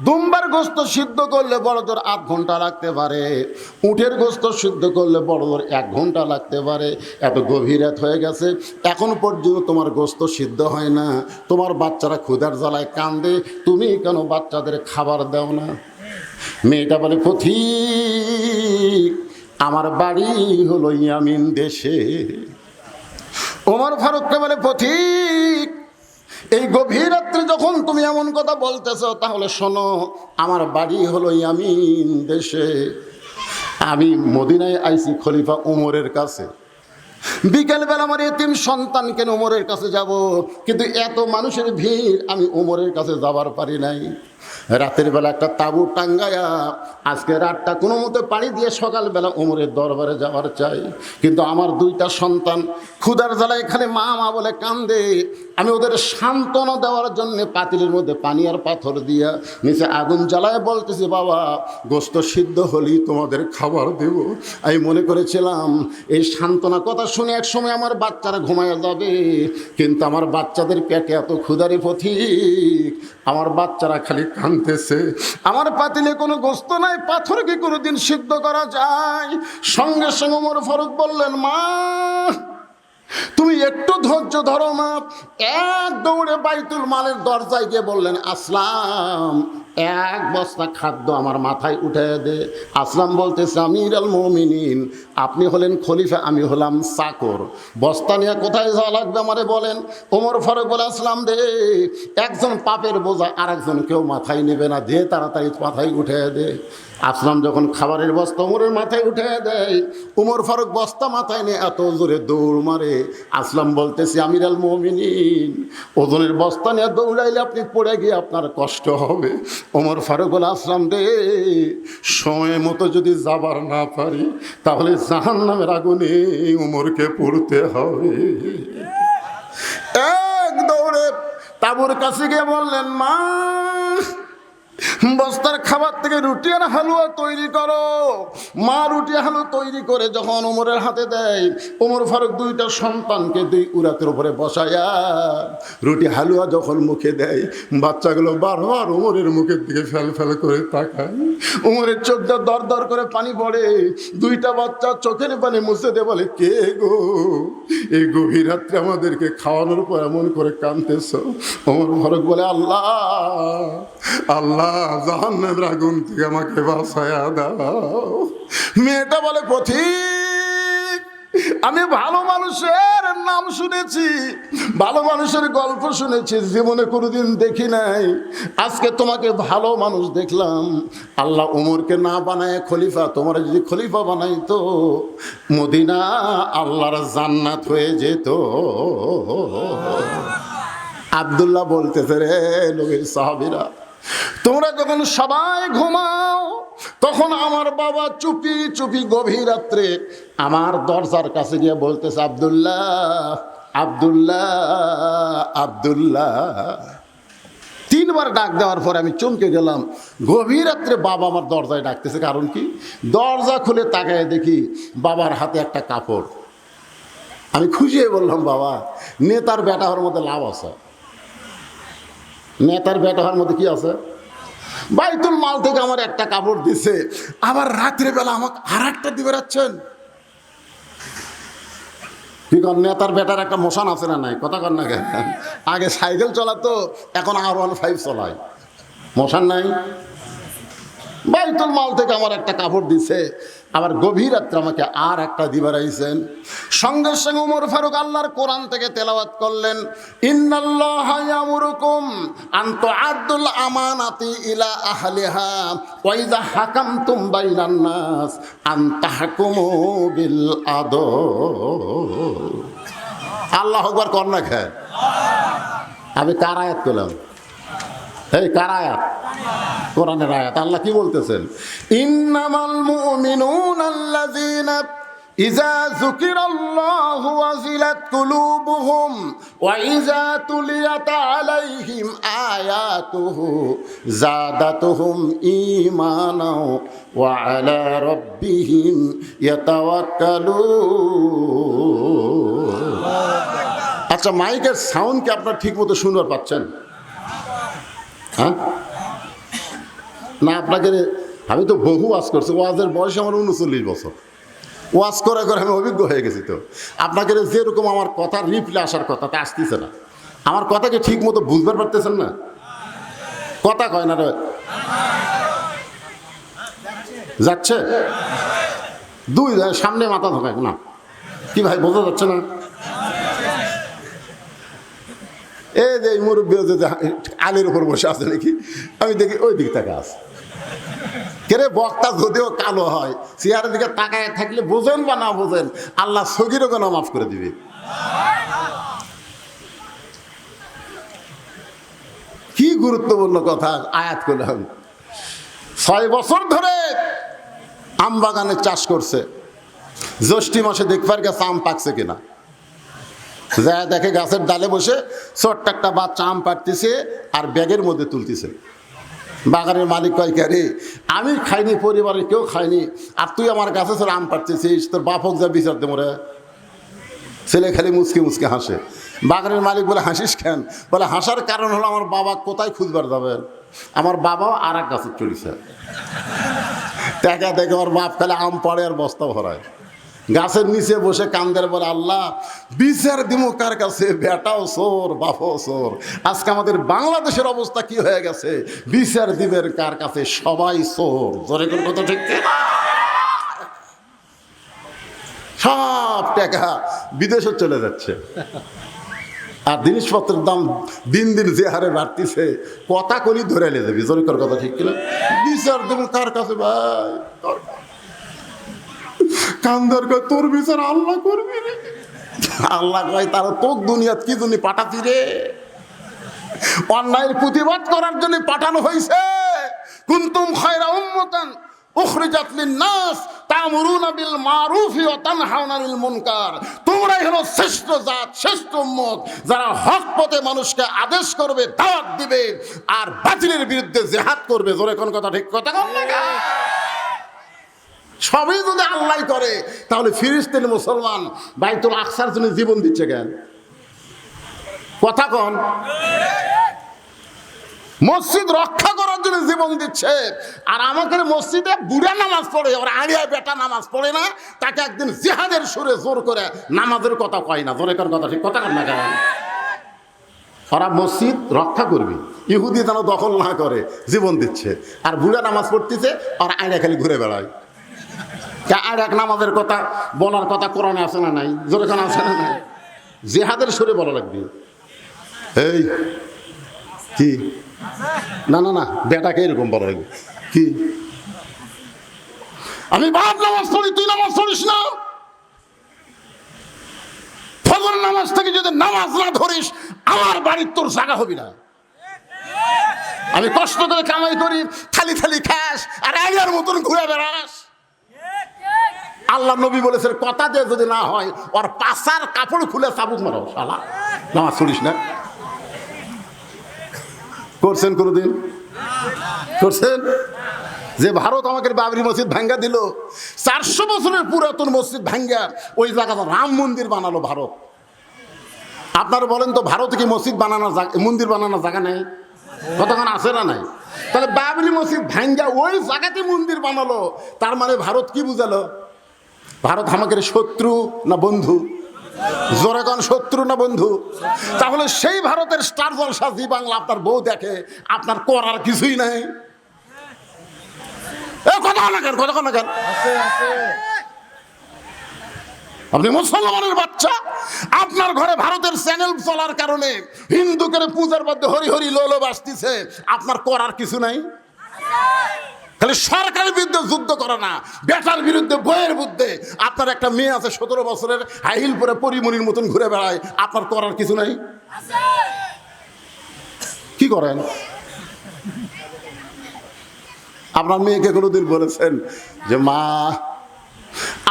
দুম্বার গোস্ত সিদ্ধ করলে বড় জোর 8 ঘন্টা লাগতে পারে, উটের গোস্ত সিদ্ধ করলে বড় জোর 1 ঘন্টা লাগতে পারে। এত গভীর রাত হয়ে গেছে, এখন পর্যন্ত তোমার গোস্ত সিদ্ধ হয় না, তোমার বাচ্চারা ক্ষুধার জ্বালায় কান্দে, তুমি কেন বাচ্চাদের খাবার দাও না? মেয়েটা বলে পথিক আমার বাড়ি হলো ইয়ামিন দেশে। ওমর ফারুককে বলে পথিক এই গভীর রাত্রে যখন তুমি এমন কথা বলতেছ তাহলে শোনো, আমার বাড়ি হলো ইয়ামিন দেশে, আমি মদিনায় আইছি খলিফা ওমরের কাছে। বিকেলবেলা আমার এতিম সন্তানকে ওমরের কাছে যাব, কিন্তু এত মানুষের ভিড় আমি ওমরের কাছে যাবার পারি নাই। রাতের বেলা একটা তাঁবু টাঙ্গায়া আজকে রাতটা কোনো মতে পাড়ি দিয়ে সকালবেলা ওমরের দরবারে যাওয়ার চাই, কিন্তু আমার দুইটা সন্তান ক্ষুধার জ্বালায় এখানে মা মা বলে কান্দে। আমি ওদের সান্ত্বনা দেওয়ার জন্য পাতিলের মধ্যে পানি আর পাথর দিয়া নিচে আগুন জ্বালায় বলতেছি বাবা গোস্ত সিদ্ধ হলেই তোমাদের খাবার দেব। আমি মনে করেছিলাম এই সান্ত্বনা কথা শুনে এক সময় আমার বাচ্চারা ঘুমায় যাবে, কিন্তু আমার বাচ্চাদের পেটে এত ক্ষুধারে পথিক, আমার বাচ্চারা খালি কাঁদতেছে। আমার পাতিলে কোনো গোস্ত নাই, পাথর কি কোনোদিন সিদ্ধ করা যায়? সঙ্গে সঙ্গে ওমর ফারুক বললেন মা তুমি একটু ধৈর্য ধরো মা। এক দৌড়ে বাইতুল মালের দরজায় গিয়ে বললেন আসলাম 1 বস্তা খাদ্য আমার মাথায় উঠে দে। আসলাম বলতেছে আমির আল মুমিনিন, আপনি হলেন খলিফা, আমি হলাম চাকর, বস্তা নিয়ে কোথায় যাওয়া লাগবে আমারে বলেন। ওমর ফারুক বলে আসলাম দে, একজন পাপের বোঝা আর একজন কেউ মাথায় নেবে না, দে তাড়াতাড়ি মাথায় উঠে দে। আসলাম যখন খাবারের বস্তা ওমরের মাথায় উঠে দেয়, ওমর ফারুক বস্তা মাথায় নিয়ে এত জোরে দৌড় মারে। আসলাম বলতেছি আমির আল মুমিনিন, ওজনের বস্তা নিয়ে দৌড়াইলে আপনি পড়ে গিয়ে আপনার কষ্ট হবে। ওমর ফারুক বলে আসলাম রে, সময় মতো যদি যাবার না পারি তাহলে জাহান্নামের আগুনে ওমরকে পড়তে হবে। এক দৌড়ে তাঁবুর কাছে গিয়ে বললেন মা বস্তার খাবার থেকে রুটি আর হালুয়া তৈরি করো। মা রুটি হালুয়া তৈরি করে যখন ওমরের হাতে দেয়, ওমর ফারুক দুইটা সন্তানকে 2 উরাতের উপরে বসায়া রুটি হালুয়া যখন মুখে দেয়, বাচ্চাগুলো বারবার ওমরের মুখের দিকে ফেল ফেল করে তাকায়। ওমরের চোখটা দর দর করে পানি পড়ে, দুইটা বাচ্চা চোখের পানি মুছে দিয়ে বলে কে গো, এই গভীর রাত্রে আমাদেরকে খাওয়ানোর পর এমন করে কাঁদতেছ? ওমর ফারুক বলে আল্লাহ আল্লাহ জাহান্নামের আগুন থেকে আমাকে বাঁচায়া দাও। মেয়েটা বলে পথিক, আমি ভালো মানুষের নাম শুনেছি, ভালো মানুষের গল্প শুনেছি, জীবনে কোনোদিন দেখি নাই। আজকে তোমাকে ভালো মানুষ দেখলাম। আল্লাহ উমরকে না বানায় খলিফা, তোমার যদি খলিফা বানাইতো মদিনা আল্লাহর জান্নাত হয়ে যেত। আব্দুল্লাহ বলতেছে, রে নবীর সাহাবীরা, তোমরা যখন সবাই ঘুমাও তখন আমার বাবা চুপি চুপি গভীর রাত্রে আমার দরজার কাছে গিয়ে বলতেছে, আব্দুল্লাহ আব্দুল্লাহ আব্দুল্লাহ। 3 বার ডাক দেওয়ার পরে আমি চমকে গেলাম। গভীর রাত্রে বাবা আমার দরজায় ডাকতেছে, কারণ কি? দরজা খুলে তাকায় দেখি বাবার হাতে একটা কাপড়। আমি খুশি হয়ে বললাম, বাবা, নেতার বেটা হওয়ার মধ্যে লাভ আছে। নেতার বেটা হওয়ার মধ্যে কি আছে? বাইতুল মাল থেকে আমার একটা কাপড় দিছে, আবার রাত্রে বেলা আমাকে আর একটা দিবে রাখছেন। কি কর, নেতার বেটার একটা মোশন আছে না নাই? কথা কর না কেন? আগে সাইকেল চালাতো, এখন R15 চলায়, মোশন নাই। বাইতুল মাল থেকে আমার একটা কাপড় দিছে, আবার গভীর রাত্রে আমাকে আর একটা দিবার আইছেন। সঙ্গে সঙ্গে ওমর ফারুক আল্লাহর কোরআন থেকে তেলাওয়াত করলেন, ইন্নাল্লাহা ইয়ামুরুকুম আন তুআদ্দুল আমানাতি ইলা আহলিহা ওয়া ইযা হাকামতুম বাইনান নাস আন তাহকুমু বিল আদল। আল্লাহু আকবার কর না খায়। আমি কার আয়াত করলাম? এই কার আয়াত? কোরআনের আয়াত। আল্লাহ কি বলতেছেন? ইন্নামাল মুমিনুনা আল্লাযীনা ইযা যুকিরাল্লাহু ওয়াজিলাত কুলুবুহুম ওয়া ইযা তুলিয়াত আলাইহিম আয়াতুহু যাদাতুহুম ঈমানাও ওয়া আলা রাব্বিহিম ইয়াতাওয়াক্কালুন। আচ্ছা, মাইকের সাউন্ড কি আপনারা ঠিক মতো শুনতে পাচ্ছেন? হ্যাঁ না? আপনাকে আমি তো বহু ওয়াজ করছি, ওয়াজের বয়স আমার 39 বছর। ওয়াজ করে করে আমি অভিজ্ঞ হয়ে গেছি। তো আপনাকে যেরকম আমার কথার রিপ্লে আসার কথা তা আসতেছে না। আমার কথাকে ঠিক মতো বুঝতে পারতেছেন না? কথা কয় না রে, যাচ্ছে 2 সামনে মাথা ধোকায় না কি ভাই, বোঝা যাচ্ছে না? এই যে মুরব্বী আলের উপর বসে আছে নাকি, আমি দেখি ওই দিক থেকে আছে। কেরে বক্তা যদিও কালো হয়, চেয়ারের দিকে তাকায় থাকলে বোঝেন বা না বোঝেন, আল্লাহ সগীরও কেন মাফ করে দিবে। কি গুরুত্বপূর্ণ কথা আয়াত করলাম। 6 বছর ধরে আম বাগানে চাষ করছে। জ্যৈষ্ঠী মাসে দেখবার গেছে আম পাকছে কিনা, যা দেখে গাছের ডালে বসে ছোট্ট একটা বাচ্চা আম পাড়তেছে আর ব্যাগের মধ্যে তুলতেছে। বাগানের মালিক কয়, কে রে, আমি খাইনি, পরিবারের কেউ খায়নি, আর তুই আমার গাছে ছোট আম পাড়তেছিস, তোর বাপ হোক যা বিচার দে মোরে। ছেলে খালি মুচকে মুচকে হাসে। বাগানের মালিক বলে, হাসিস কেন? বলে, হাসার কারণ হলো আমার বাবা কোথায় খুঁজবার যাবেন, আমার বাবাও আর এক গাছের চড়িছে। টাকা দেখে আমার বাপ খালি আম পাড়ে আর বস্তা ভরায়। গাছের নিচে বসে কান্দের, বলে, আল্লাহ বিচার দিমু কার কাছে? বেটাও চোর, বাপও চোর। আজকে আমাদের বাংলাদেশের অবস্থা কি হয়ে গেছে? বিচার দিবের কার কাছে? সবাই চোর। জোরে করে কথা ঠিক না? সব টাকা বিদেশে চলে যাচ্ছে, আর জিনিসপত্রের দাম দিন দিন যে হারে বাড়তিছে, কথা কলি ধরে এলে যাবি। জোরে করে কথা ঠিক কিনা? বিচার দেবো কার কাছে ভাই? কান্দার কয়, তোর বিচার আল্লাহ করবি রে। আল্লাহ কয়, তারা তোর দুনিয়াত কি জন্য পাঠাতি রে? অন্যায়ের প্রতিবাদ করার জন্য পাঠানো হয়েছে। কুনতুম খায়রা উম্মাতান উখরিজাত লিন-নাস তা'মুরুনা বিল মারুফি ওয়া তানহাউনা আনিল মুনকার। তোমরাই হলো শ্রেষ্ঠ জাত, শ্রেষ্ঠ উম্মত, যারা হক পথে মানুষকে আদেশ করবে, দাওয়াত দিবে, আর বাতিলের বিরুদ্ধে জিহাদ করবে। জোরে কোন কথা ঠিক কথা কন না? সবই যদি আল্লাহ করে, তাহলে ফিলিস্তিনি মুসলমান বাইতুল আকসার জন্য জীবন দিচ্ছে কেন? কথা কন। মসজিদ রক্ষা করার জন্য জীবন দিচ্ছে, আর আমাকে মসজিদে বুড়া নামাজ পড়ে, ওরা আড়িয়া বেটা নামাজ পড়ে না, তাকে একদিন জিহাদের সুরে জোর করে নামাজের কথা কয় না। জোরে কোন কথা ঠিক কথা কন না কেন? ওরা মসজিদ রক্ষা করবে, ইহুদি যেন দখল না করে জীবন দিচ্ছে, আর বুড়া নামাজ পড়তেছে আর আয়না খালি ঘুরে বেড়ায়। আর এক নামাজের কথা বলার কথা কোরআনে আছে না নাই? জোরে কোন আছে না নাই? জিহাদের সুরে বলা লাগবে। এই কি না না না বেটাকে এরকম বলা লাগবে কি, আমি বাপ নামাজ পড়ি তুই নামাজ পড়িস না, ফজর নামাজ থেকে যদি নামাজ না ধরিস আমার বাড়ির তোর জায়গা হবি না। আমি কষ্ট করে কামাই করি, থালি থালি খাস আর আইয়ার মতন ঘুরে বেড়াস। আল্লাহ নবী বলেছেন কথা দিয়ে যদি না হয় ওর পাশার কাপড় খুলে চাবুক মারো, শালা নামাজ পড়িস না। করছেন কোনদিন? করছেন? যে ভারত আমাকে বাবরি মসজিদ ভাঙ্গা দিল, 400 বছরের পুরাতন মসজিদ ভাঙ্গা ওই জায়গাটা রাম মন্দির বানালো ভারত। আপনারা বলেন তো ভারতে কি মসজিদ বানানোর মন্দির বানানোর জায়গা নেই? কতক্ষণ আছে না নাই? তাহলে বাবরি মসজিদ ভাঙ্গা ওই জায়গাতে মন্দির বানালো, তার মানে ভারত কি বুঝালো? ভারত আমাদের শত্রু না বন্ধু? জোরে কোন শত্রু না বন্ধু? তাহলে সেই ভারতের স্টার জলসা জি বাংলা আপনার বউ দেখে, আপনার করার কিছুই নাই। কথা না কেন, কথা না কেন? আপনি মুসলমানের বাচ্চা, আপনার ঘরে ভারতের চ্যানেল চলার কারণে হিন্দু করে পূজার মধ্যে হরি হরি লোলো বাসতিছে, আপনার করার কিছু নাই। তাহলে সরকারের বিরুদ্ধে যুদ্ধ করে না, বেটার বিরুদ্ধে বইয়ের বিরুদ্ধে। আপনার একটা মেয়ে আছে 17 বছরের, হাইল পরে পরিমণির মতন ঘুরে বেড়ায়, আপনার করার কিছু নাই। কি করেন? আপনার মেয়েকে কোনোদিন বলেছেন যে মা,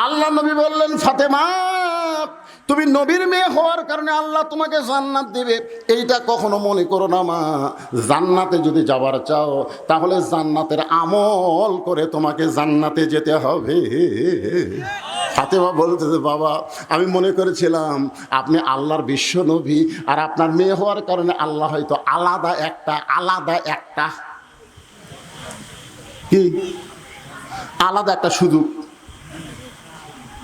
আল্লাহ নবী বললেন ফাতেমা তুমি নবীর মেয়ে হওয়ার কারণে আল্লাহ তোমাকে জান্নাত দিবে, এইটা কখনো মনে করো না মা। জান্নাতে যদি যাবার চাও তাহলে জান্নাতের আমল করে তোমাকে জান্নাতে যেতে হবে। ফাতেমা বলতেছে বাবা আমি মনে করেছিলাম আপনি আল্লাহর বিশ্ব নবী, আর আপনার মেয়ে হওয়ার কারণে আল্লাহ হয়তো আলাদা একটা কি আলাদা একটা সুযোগ।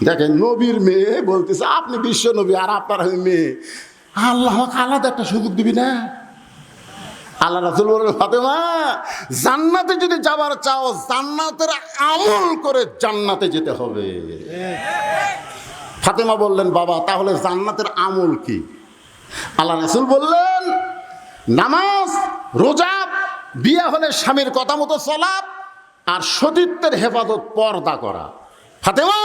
দেখেন নবীর মেয়ে বলতেছে আপনি বিশ্ব নবী আর আপনার মেয়ে, আল্লাহ আলাদা একটা সুযোগ দিবি না? আল্লাহ রাসূল বললেন ফাতেমা জান্নাতে যদি যাবার চাও জান্নাতের আমল করে জান্নাতে যেতে হবে। ফাতেমা বললেন বাবা তাহলে জান্নাতের আমল কি? আল্লাহ রাসূল বললেন নামাজ, রোজা, বিয়ে হলে স্বামীর কথা মতো চলা, আর সতীত্বের হেফাজত, পর্দা করা। ফাতেমা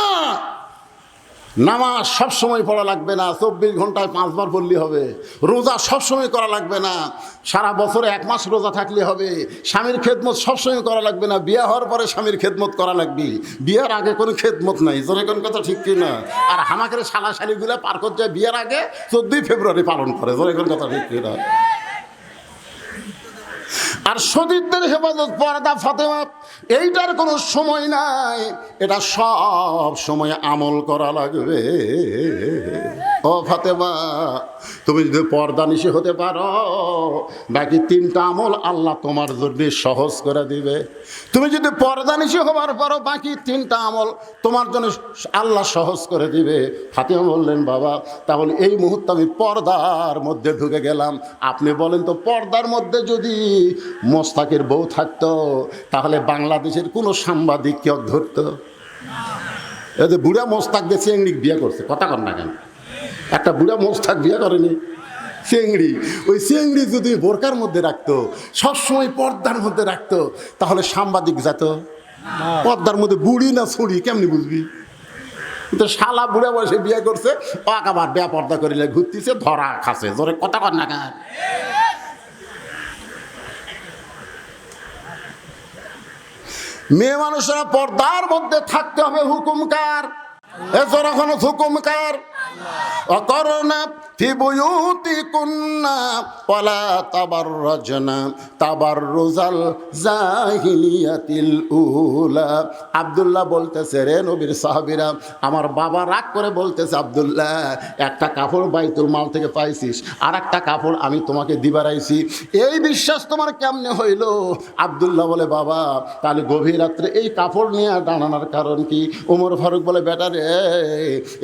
নামাজ সবসময় পড়া লাগবে না, 24 ঘন্টায় 5 বার পড়লে হবে। রোজা সবসময় করা লাগবে না, সারা বছরে 1 মাস রোজা থাকলে হবে। স্বামীর খেদমত সবসময় করা লাগবে না, বিয়ে হওয়ার পরে স্বামীর খেদমত করা লাগবে। বিয়ের আগে কোনো খেদমত নাই, জোরে কোন কথা ঠিক কি না? আর হামাকের শালাশালিগুলো পার করতে যায় বিয়ের আগে 14 ফেব্রুয়ারি পালন করে, জোরে কোন কথা ঠিক কি না? আর সতীত্বের হেফাজত, পর্দা, ফাতেমা এইটার কোনো সময় নাই, এটা সব সময় আমল করা লাগবে। ও ফাতেমা তুমি যদি পর্দা নিশি হতে পারো বাকি 3টা আমল আল্লাহ তোমার জন্য সহজ করে দিবে। তুমি যদি পর্দা নিশি হবার পরও বাকি 3টা আমল তোমার জন্য আল্লাহ সহজ করে দিবে। ফাতেমা বললেন বাবা তাহলে এই মুহূর্তে আমি পর্দার মধ্যে ঢুকে গেলাম। আপনি বলেন তো পর্দার মধ্যে যদি মোস্তাকের বউ থাকতো তাহলে বাংলাদেশের কোনো সাংবাদিক কেউ ধরতো? এই যে বুড়া মোস্তাক দিয়ে চেংড়ি বিয়ে করছে, কথা কর না কেন? একটা বুড়া মোস্তাক বিয়ে করেনি, চেংড়ি। ওই চেংড়ি যদি বোরকার মধ্যে রাখতো, সবসময় পর্দার মধ্যে রাখতো, তাহলে সাংবাদিক যেত? পর্দার মধ্যে বুড়ি না ছুড়ি কেমনি বুঝবি? কিন্তু শালা বুড়া বয়সে বিয়ে করছে, আবার বেয়া পর্দা করিলে ঘুরতেছে, ধরা খাচ্ছে, জোরে কথা কর না কেন? মেয়ে মানুষেরা পর্দার মধ্যে থাকতে হবে। হুকুমকার এছাড়া হুকুমকার অকরনা ফি বুয়ুতিকুন্না ওয়ালা তাবাররাজনা তাবাররুজাল জাহিলিয়াতিল উলা। আব্দুল্লাহ বলতেছে রে নবীর সাহাবীরা, আমার বাবা রাগ করে বলতেছে আব্দুল্লাহ একটা কাপড় বাইতুল মাল থেকে পাইছিস, আর একটা কাপড় আমি তোমাকে দিবারাইছি, এই বিশ্বাস তোমার কেমনে হইল? আব্দুল্লাহ বলে বাবা তাহলে গভীর রাত্রে এই কাপড় নিয়ে দাঁড়ানোর কারণ কি? ওমর ফারুক বলে বেটা রে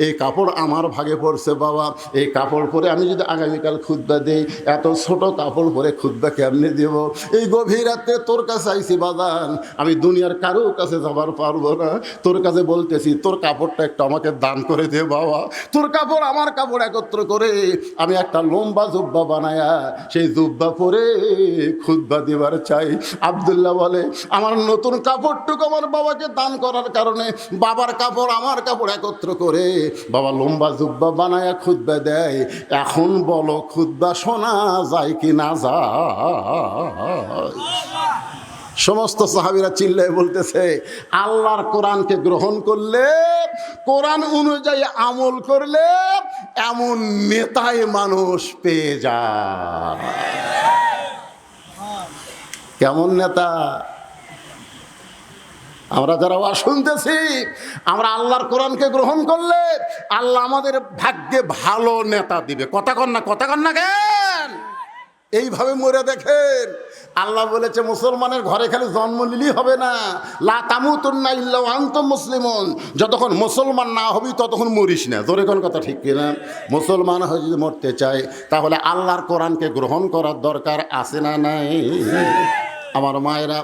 এই কাপড় আমার ভাগে পড়ছে বাবা, এই কাপড় পরে আমি যদি আগামীকাল খুতবা দেই, এত ছোট কাপড় পরে খুতবা কেমনে দেব? এই গভীর রাতে তোর কাছে আইছি বাজান, আমি দুনিয়ার কারো কাছে যাবার পারবো না, তোর কাছে বলতেছি তোর কাপড়টা একটু আমাকে দান করে দে বাবা। তোর কাপড় আমার কাপড় একত্র করে আমি একটা লম্বা জুব্বা বানায়া সেই জুব্বা পরে খুতবা দিবার চাই। আব্দুল্লাহ বলে, আমার নতুন কাপড়টুকু আমার বাবাকে দান করার কারণে বাবার কাপড় আমার কাপড় একত্র করে বাবা লম্বা জুব্বা বানায়া খুতবা দেয়। এখন বলো খুতবা শোনা যায় কি না যায়? সমস্ত সাহাবীরা চিল্লায় বলতেছে, আল্লাহর কোরআনকে গ্রহণ করলে, কোরআন অনুযায়ী আমল করলে এমন নেতাই মানুষ পেয়ে যায়। কেমন নেতা? আমরা যারা ওয়াজ শুনতেছি, আমরা আল্লাহর কোরআনকে গ্রহণ করলে আল্লাহ আমাদের ভাগ্যে ভালো নেতা দিবে। কথা কন না কেন? এইভাবে মরে দেখেন, আল্লাহ বলেছে মুসলমানের ঘরে খালি জন্ম নিলেই হবে না, লা তামুতুন্না ইল্লা ওয়া আনতুম মুসলিমুন, যতক্ষণ মুসলমান না হবি ততক্ষণ মরিস না। জোরে কোন কথা ঠিক কিনা? মুসলমান হয়ে যদি মরতে চায় তাহলে আল্লাহর কোরআনকে গ্রহণ করার দরকার আছে না নাই? আমার মায়েরা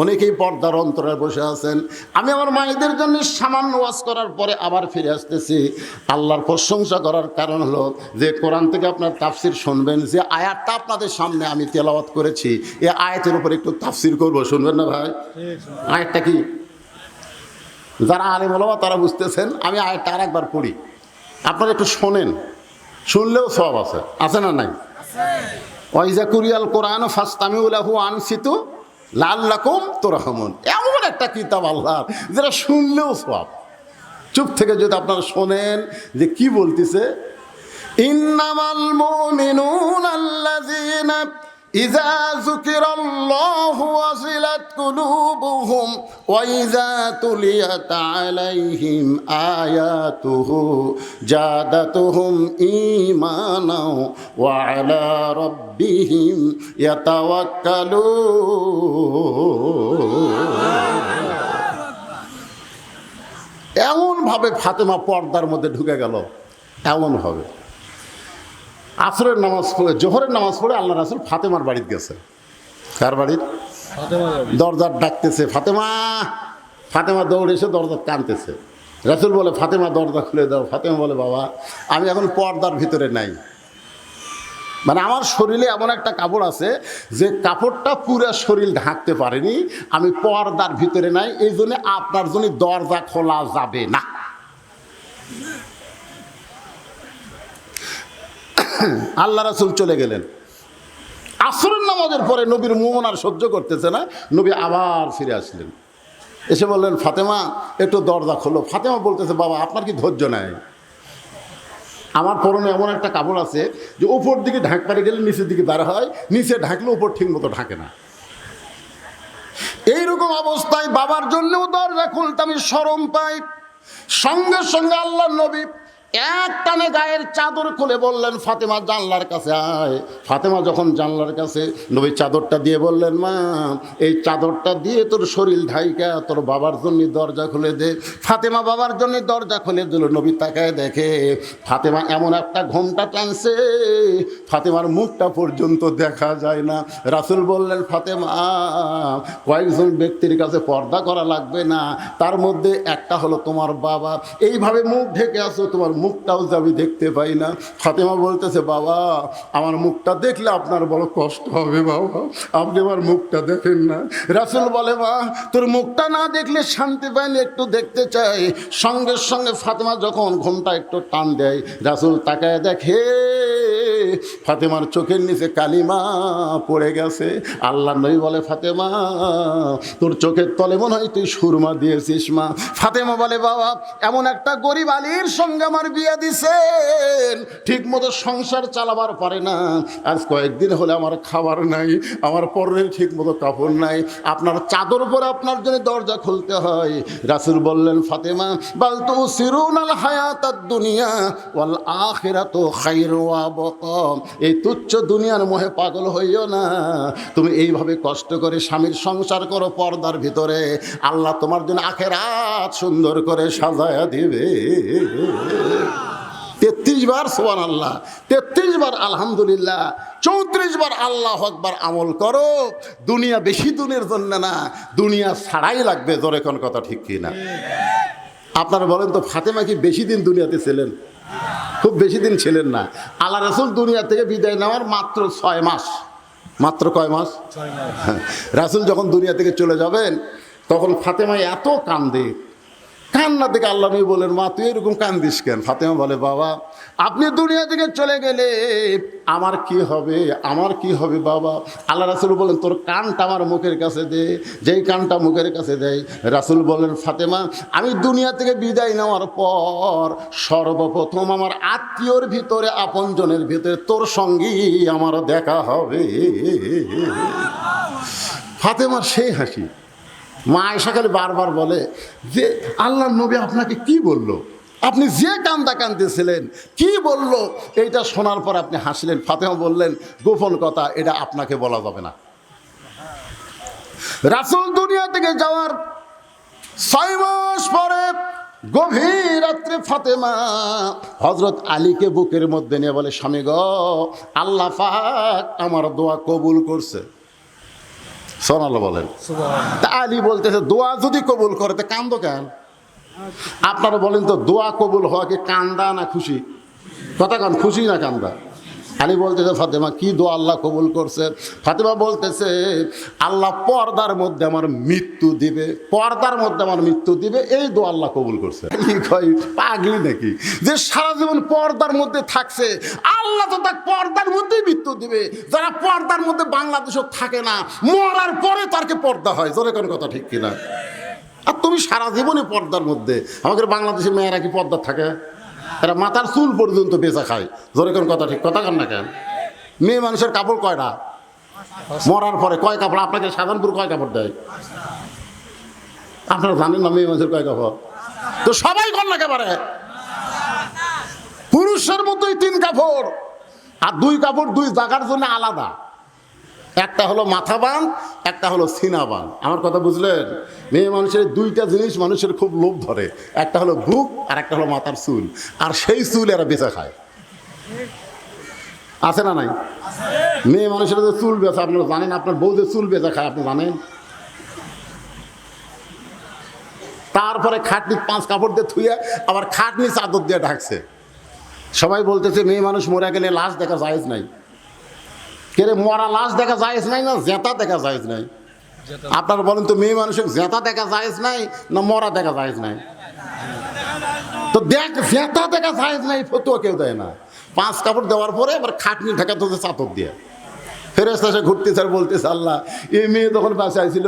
অনেকেই পর্দার অন্তরে বসে আছেন। আমি আমার মায়েদের জন্য সামান্য ওয়াজ করার পরে আবার ফিরে আসতেছি। আল্লাহর প্রশংসা করার কারণ হলো যে কোরআন থেকে আপনার তাফসির শুনবেন, যে আয়াতটা আপনাদের সামনে আমি তেলাওয়াত করেছি, এই আয়াতের উপর একটু তাফসির করব, শুনবেন না ভাই? আয়াতটা কি? যারা আলেম ওলামা তারা বুঝতেছেন, আমি আয়াতটা আর একবার পড়ি, আপনারা একটু শোনেন, শুনলেও সওয়াব আছে না নাই? ওয়াইজা কুরিয়াল কোরআন ফাসতামিউ লাহু আনসিতু লাআল্লাকুম তুরহামুন। এমন একটা কিতাব আল্লাহর যেটা শুনলেও সওয়াব। চুপ থেকে যদি আপনারা শোনেন যে কি বলতেছে, ইন্নামাল মুমিনুনা আল্লাযীনা ইযা যুকিরাল্লাহু ওয়াজিলাত কুলুবুহুম ওয়া ইযা তুলিয়াত আলাইহিম আয়াতুহু জাদাতুহুম ঈমানাও ওয়া আলা রাব্বিহিম ইয়াতাওয়াক্কালুন। এমনভাবে ফাতেমা পর্দার মধ্যে ঢুকে গেল, এমনভাবে আসরের নামাজ পড়ে, জোহরের নামাজ পড়ে আল্লাহ রাসূল ফাতেমার বাড়িতে গেছে। কার বাড়ির? দরজার ডাকতেছে, ফাতেমা। ফাতেমা দৌড়ে এসে দরজা টানতেছে। রাসূল বলে, ফাতেমা দরজা খুলে দাও। ফাতেমা বলে, বাবা আমি এখন পর্দার ভিতরে নাই, মানে আমার শরীরে এমন একটা কাপড় আছে যে কাপড়টা পুরো শরীর ঢাকতে পারেনি, আমি পর্দার ভিতরে নাই, এই জন্য আপনার জন্য দরজা খোলা যাবে না। আল্লাহ রাসূল চলে গেলেন। আসরের নামাজের পরে নবীর মন আর সহ্য করতেছে না, নবী আবার ফিরে আসলেন। এসে বললেন, ফাতেমা একটু দরজা খোলো। ফাতেমা বলতেছে, বাবা আপনার কি ধৈর্য নাই? আমার পরনে এমন একটা কাপড় আছে যে উপর দিকে ঢাক পারে গেলে নিচের দিকে দাঁড়া হয়, নিচে ঢাকলে উপর ঠিক মতো ঢাকে না। এইরকম অবস্থায় বাবার জন্যও দরজা খুলতে আমি শরম পাই। সঙ্গে সঙ্গে আল্লাহর নবী এক টানে গায়ের চাদর খুলে বললেন, ফাতেমা জানলার কাছে আয়। ফাতেমা যখন জানলার কাছে, নবী চাদরটা দিয়ে বললেন, মা এই চাদরটা দিয়ে তোর শরীর ঢাইকা তোর বাবার জন্য দরজা খুলে দে। ফাতেমা বাবার জন্য দরজা খুলে দিল। নবী তাকায় দেখে ফাতেমা এমন একটা ঘোমটা টানছে, ফাতেমার মুখটা পর্যন্ত দেখা যায় না। রাসূল বললেন, ফাতেমা কয়েকজন ব্যক্তির কাছে পর্দা করা লাগবে না, তার মধ্যে একটা হলো তোমার বাবা। এইভাবে মুখ ঢেকে আছো, তোমার মুখটাও যে আমি দেখতে পাই না। ফাতেমা বলতেছে, বাবা আমার মুখটা দেখলে আপনার বড় কষ্ট হবে, বাবা আপনি আমার মুখটা দেখেন না। রাসূল বলে, মা তোর মুখটা না দেখলে শান্তি পাইনি, একটু দেখতে চাই। সঙ্গে সঙ্গে ফাতেমা যখন ঘোমটা একটু টান দেয়, রাসূল তাকায় দেখে ফাতেমার চোখের নিচে কালিমা পড়ে গেছে। আল্লাহ নবী বলে, ফাতেমা তোর চোখের তলে মনে হয় তুই সুরমা দিয়েছিস মা। ফাতেমা বলে, বাবা এমন একটা গরিব আলীর সঙ্গে আমার বিয়ে দিছেন, ঠিক মতো সংসার চালাবার পারে না, আজ কয়েকদিন হলে আমার খাবার নাই, আমার পরনের ঠিক মতো কাপড় নাই, আপনার চাদর পরে আপনার জন্য দরজা খুলতে হয়। রাসূল বললেন, ফাতেমা বাল তুসিরুনাল হায়াতাদ দুনিয়া ওয়াল আখিরাতু খায়রু ওয়া আবকা। এই তুচ্ছ দুনিয়ার মোহে পাগল হইও না, তুমি এইভাবে কষ্ট করে স্বামীর সংসার করো পর্দার ভিতরে, আল্লাহ তোমার জন্য আখিরাত সুন্দর করে সাজায়া দিবে। 33 বার সুবহানাল্লাহ, 33 বার আলহামদুলিল্লাহ, 34 বার আল্লাহু আকবার আমল করো। দুনিয়া বেশি দিনের জন্য না, দুনিয়া ছাড়াই লাগবে। জোরে কোন কথা ঠিক কি না? আপনারা বলেন তো, ফাতেমা কি বেশি দিন দুনিয়াতে ছিলেন? খুব বেশি দিন ছিলেন না। আল্লাহ রাসূল দুনিয়া থেকে বিদায় নেওয়ার মাত্র 6 মাস। মাত্র কয় মাস? 6 মাস। রাসূল যখন দুনিয়া থেকে চলে যাবেন, তখন ফাতেমা এত কান্দে, কান্না থেকে আল্লাহ নবী বলেন, মা তুই এরকম কান্দিস কেন? ফাতেমা বলে, বাবা আপনি দুনিয়া থেকে চলে গেলে আমার কি হবে, আমার কি হবে বাবা? আল্লাহ রাসূল বলেন, তোর কানটা আমার মুখের কাছে দে। যেই কানটা মুখের কাছে দেয়, রাসূল বলেন, ফাতেমা আমি দুনিয়া থেকে বিদায় নেওয়ার পর সর্বপ্রথম আমার আত্মীয়র ভিতরে, আপনজনের ভিতরে তোর সঙ্গেই আমার দেখা হবে। ফাতেমার সেই হাসি। মা আয়েশা খালি বারবার বলে যে আল্লাহর নবী আপনাকে কি বলল, আপনি যে কান্দা কান্দিছিলেন কি বলল, এইটা শোনার পর আপনি হাসলেন। ফাতেমা বললেন, গোপন কথা, এটা আপনাকে বলা যাবে না। রাসূল দুনিয়া থেকে যাওয়ার 6 মাস পরে গভীর রাত্রে ফাতেমা হযরত আলীকে বুকের মধ্যে নিয়ে বলে, স্বামী গো, আল্লাহ পাক আমার দোয়া কবুল করছে। সুবহানাল্লাহ বলেন। তা আলী বলতেছে, দোয়া যদি কবুল করে তো কান্দো কেন? আপনারা বলেন তো, দোয়া কবুল হওয়া কি কান্দা না খুশি? কথা কান, খুশি না কান্দা? আলী বলতেছে, ফাতেমা কি দোয়া আল্লাহ কবুল করছে? ফাতেমা বলতেছে, আল্লাহ পর্দার মধ্যে আমার মৃত্যু দিবে, পর্দার মধ্যে আমার মৃত্যু দিবে, এই দোয়া আল্লাহ কবুল করছে। পাগলি নাকি যে সারা জীবন পর্দার মধ্যে থাকছে, আল্লাহ তো তার পর্দার মধ্যেই মৃত্যু দিবে। যারা পর্দার মধ্যে বাংলাদেশও থাকে না, মরার পরে তারকে পর্দা হয়। জোরে কোন কথা ঠিক কিনা? আর তুমি সারা জীবনে পর্দার মধ্যে। আমাদের বাংলাদেশের মেয়েরা কি পর্দা থাকে? এরা মাথার চুল পর্যন্ত বেচা খায়। জোরে কোন কথা ঠিক, কথা কান না কেন? মেয়ে মানুষের কাপড় কয়টা? মরার পরে কয় কাপড়? আপনাকে সাধারণপুর কয় কাপড় দেয়? আপনারা জানেন না মেয়ে মানুষের কয় কাপড়? তো সবাই কর না একেবারে। পুরুষের মতোই 3 কাপড়, আর 2 কাপড় 2 জায়গার জন্য আলাদা। একটা হলো মাথা বান, একটা হলো সিনা বান। আমার কথা বুঝলেন? মেয়ে মানুষের 2টা জিনিস মানুষের খুব লোভ ধরে, একটা হলো বুক আর একটা হলো মাথার চুল। আর সেই চুল এরা বেচা খায়। আছে না নাই? মেয়ে মানুষের যে চুল বেচা, আপনারা জানেন? আপনার বউ যে চুল বেচা খায়, আপনি জানেন? তারপরে খাটনি 5 কাপড় দিয়ে থুয়ে আবার খাটনি চাদর দিয়ে ঢাকছে। সবাই বলতেছে মেয়ে মানুষ মরে গেলে লাশ দেখা জায়েজ নাই। কেরে মরা লাশ দেখা জায়েজ নাই না জেতা দেখা জায়েজ নাই? আপনারা বলেন তো, মেয়ে মানুষের জেতা দেখা জায়েজ নাই না মরা দেখা জায়েজ নাই? তো দেখ, জেতা দেখা জায়েজ নাই ফতোয়া কেউ দেয় না। 5 কাপড় দেওয়ার পরে আবার খাটনি ঢাকা তো চাদর দিয়ে ফেরেশতা এসে ঘুরতেছে আর বলতেছে, আল্লাহ এই মেয়ে তখন বাঁচে আইছিল,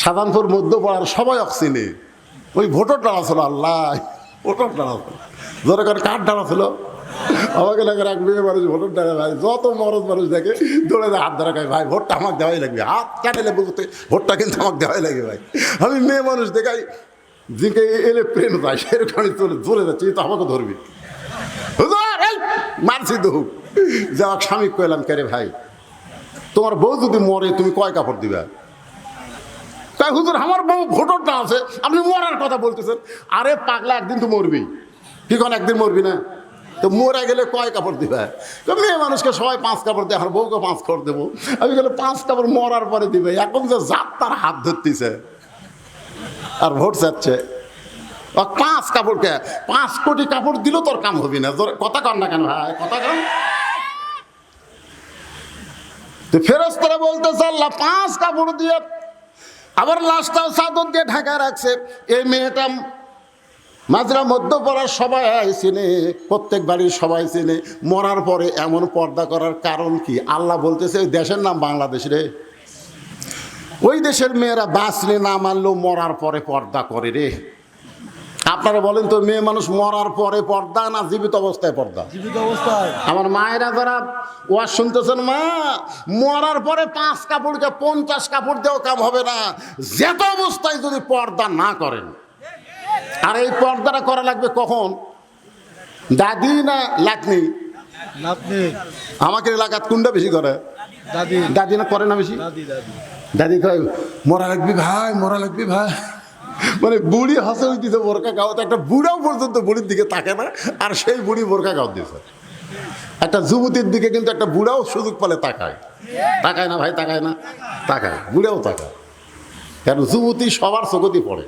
সাধারণপুর মধ্যপাড়ার সবাই অক্সিনে ওই ভোটার ডালা ছিল। আল্লাহ, ভোটার ডালা ছিল। ধরে করে কাঠ ডালা ছিল। আমাকে লাগে রাখবে মানুষ ভোটার ডালা। ভাই যত মরদ মানুষ দেখে দৌড়ে হাত ধরা খায়, ভাই ভোটটা আমাকে দেওয়াই লাগবে, হাত কাটালে বলতে ভোটটা কিন্তু আমাকে দেওয়াই লাগবে। ভাই আমি মেয়ে মানুষ দেখাই জিকে এলে প্রেম যায়, সেরকম আমি চলে যাচ্ছি, তো আমাকে ধরবি। মারছি তো যাওয়া স্বামী কইলাম, কেরে ভাই তোমার বউ যদি মরে তুমি কয় কাপড় দিবা? তাই হুজুর আমার বউ ভোটারটা আছে, আপনি মরার কথা বলতেছেন। আরে পাগলা, একদিন তো মরবি। কি কোন একদিন মরবি না? তো মরে গেলে কয় কাপড় দিবা? মেয়ে মানুষকে সবাই 5 কাপড় দেয়, আর বউকে 5 কাপড় দেবো। আমি গেলে 5 কাপড় মরার পরে দিবে। এখন যে জাত তার হাত ধরতেছে আর ভোট চাচ্ছে। 5 কাপড়কে 5 কোটি কাপড় দিল তোর কাম হবি না। কথা কর না কেন ভাই? কথা কর। ফেরেশতারা বলতেছে, আল্লাহ 5 কাপড় দিয়ে আবার লাশটাও চাদর দিয়ে ঢাকা রাখছে। এই মেয়েটা মাজরা মধ্যপাড়ার সবাই চেনে, প্রত্যেক বাড়ির সবাই চেনে। মরার পরে এমন পর্দা করার কারণ কি? আল্লাহ বলতেছে, ওই দেশের নাম বাংলাদেশ রে, ওই দেশের মেয়েরা বাঁচলে না মানলেও মরার পরে পর্দা করে রে। আপনারা বলেন তো, মেয়ে মানুষ মরার পরে পর্দা না জীবিত অবস্থায় পর্দা? জীবিত অবস্থায়। আমার মায়েরা যারা ওয়াজ শুনতেছেন, মা মরার পরে 5 কাপড়কে 50 কাপড় দেওয়া কাম হবে না, যেত অবস্থায় যদি পর্দা না করেন। আর এই পর্দাটা করা লাগবে কখন? দাদি না লাতনি? লাতনি। আমাকে এলাকাত কোনটা বেশি করে? দাদি। দাদি না করে না বেশি? দাদি। দাদি দাদি কয়, মরা লাগবি ভাই, মরা লাগবি ভাই, মানে বুড়ি হাসে দিতে বোরকা গাওয়াতে একটা বুড়াও পর্যন্ত বুড়ির দিকে তাকে না, আর সেই বুড়ি বোরকা গাও দিয়েছে। একটা যুবতীর দিকে কিন্তু একটা বুড়াও সুযোগ পেলে তাকায়, তাকায় না ভাই? তাকায় না? তাকায়, বুড়াও তাকায়। কারণ যুবতী সবার চোখতি পড়ে।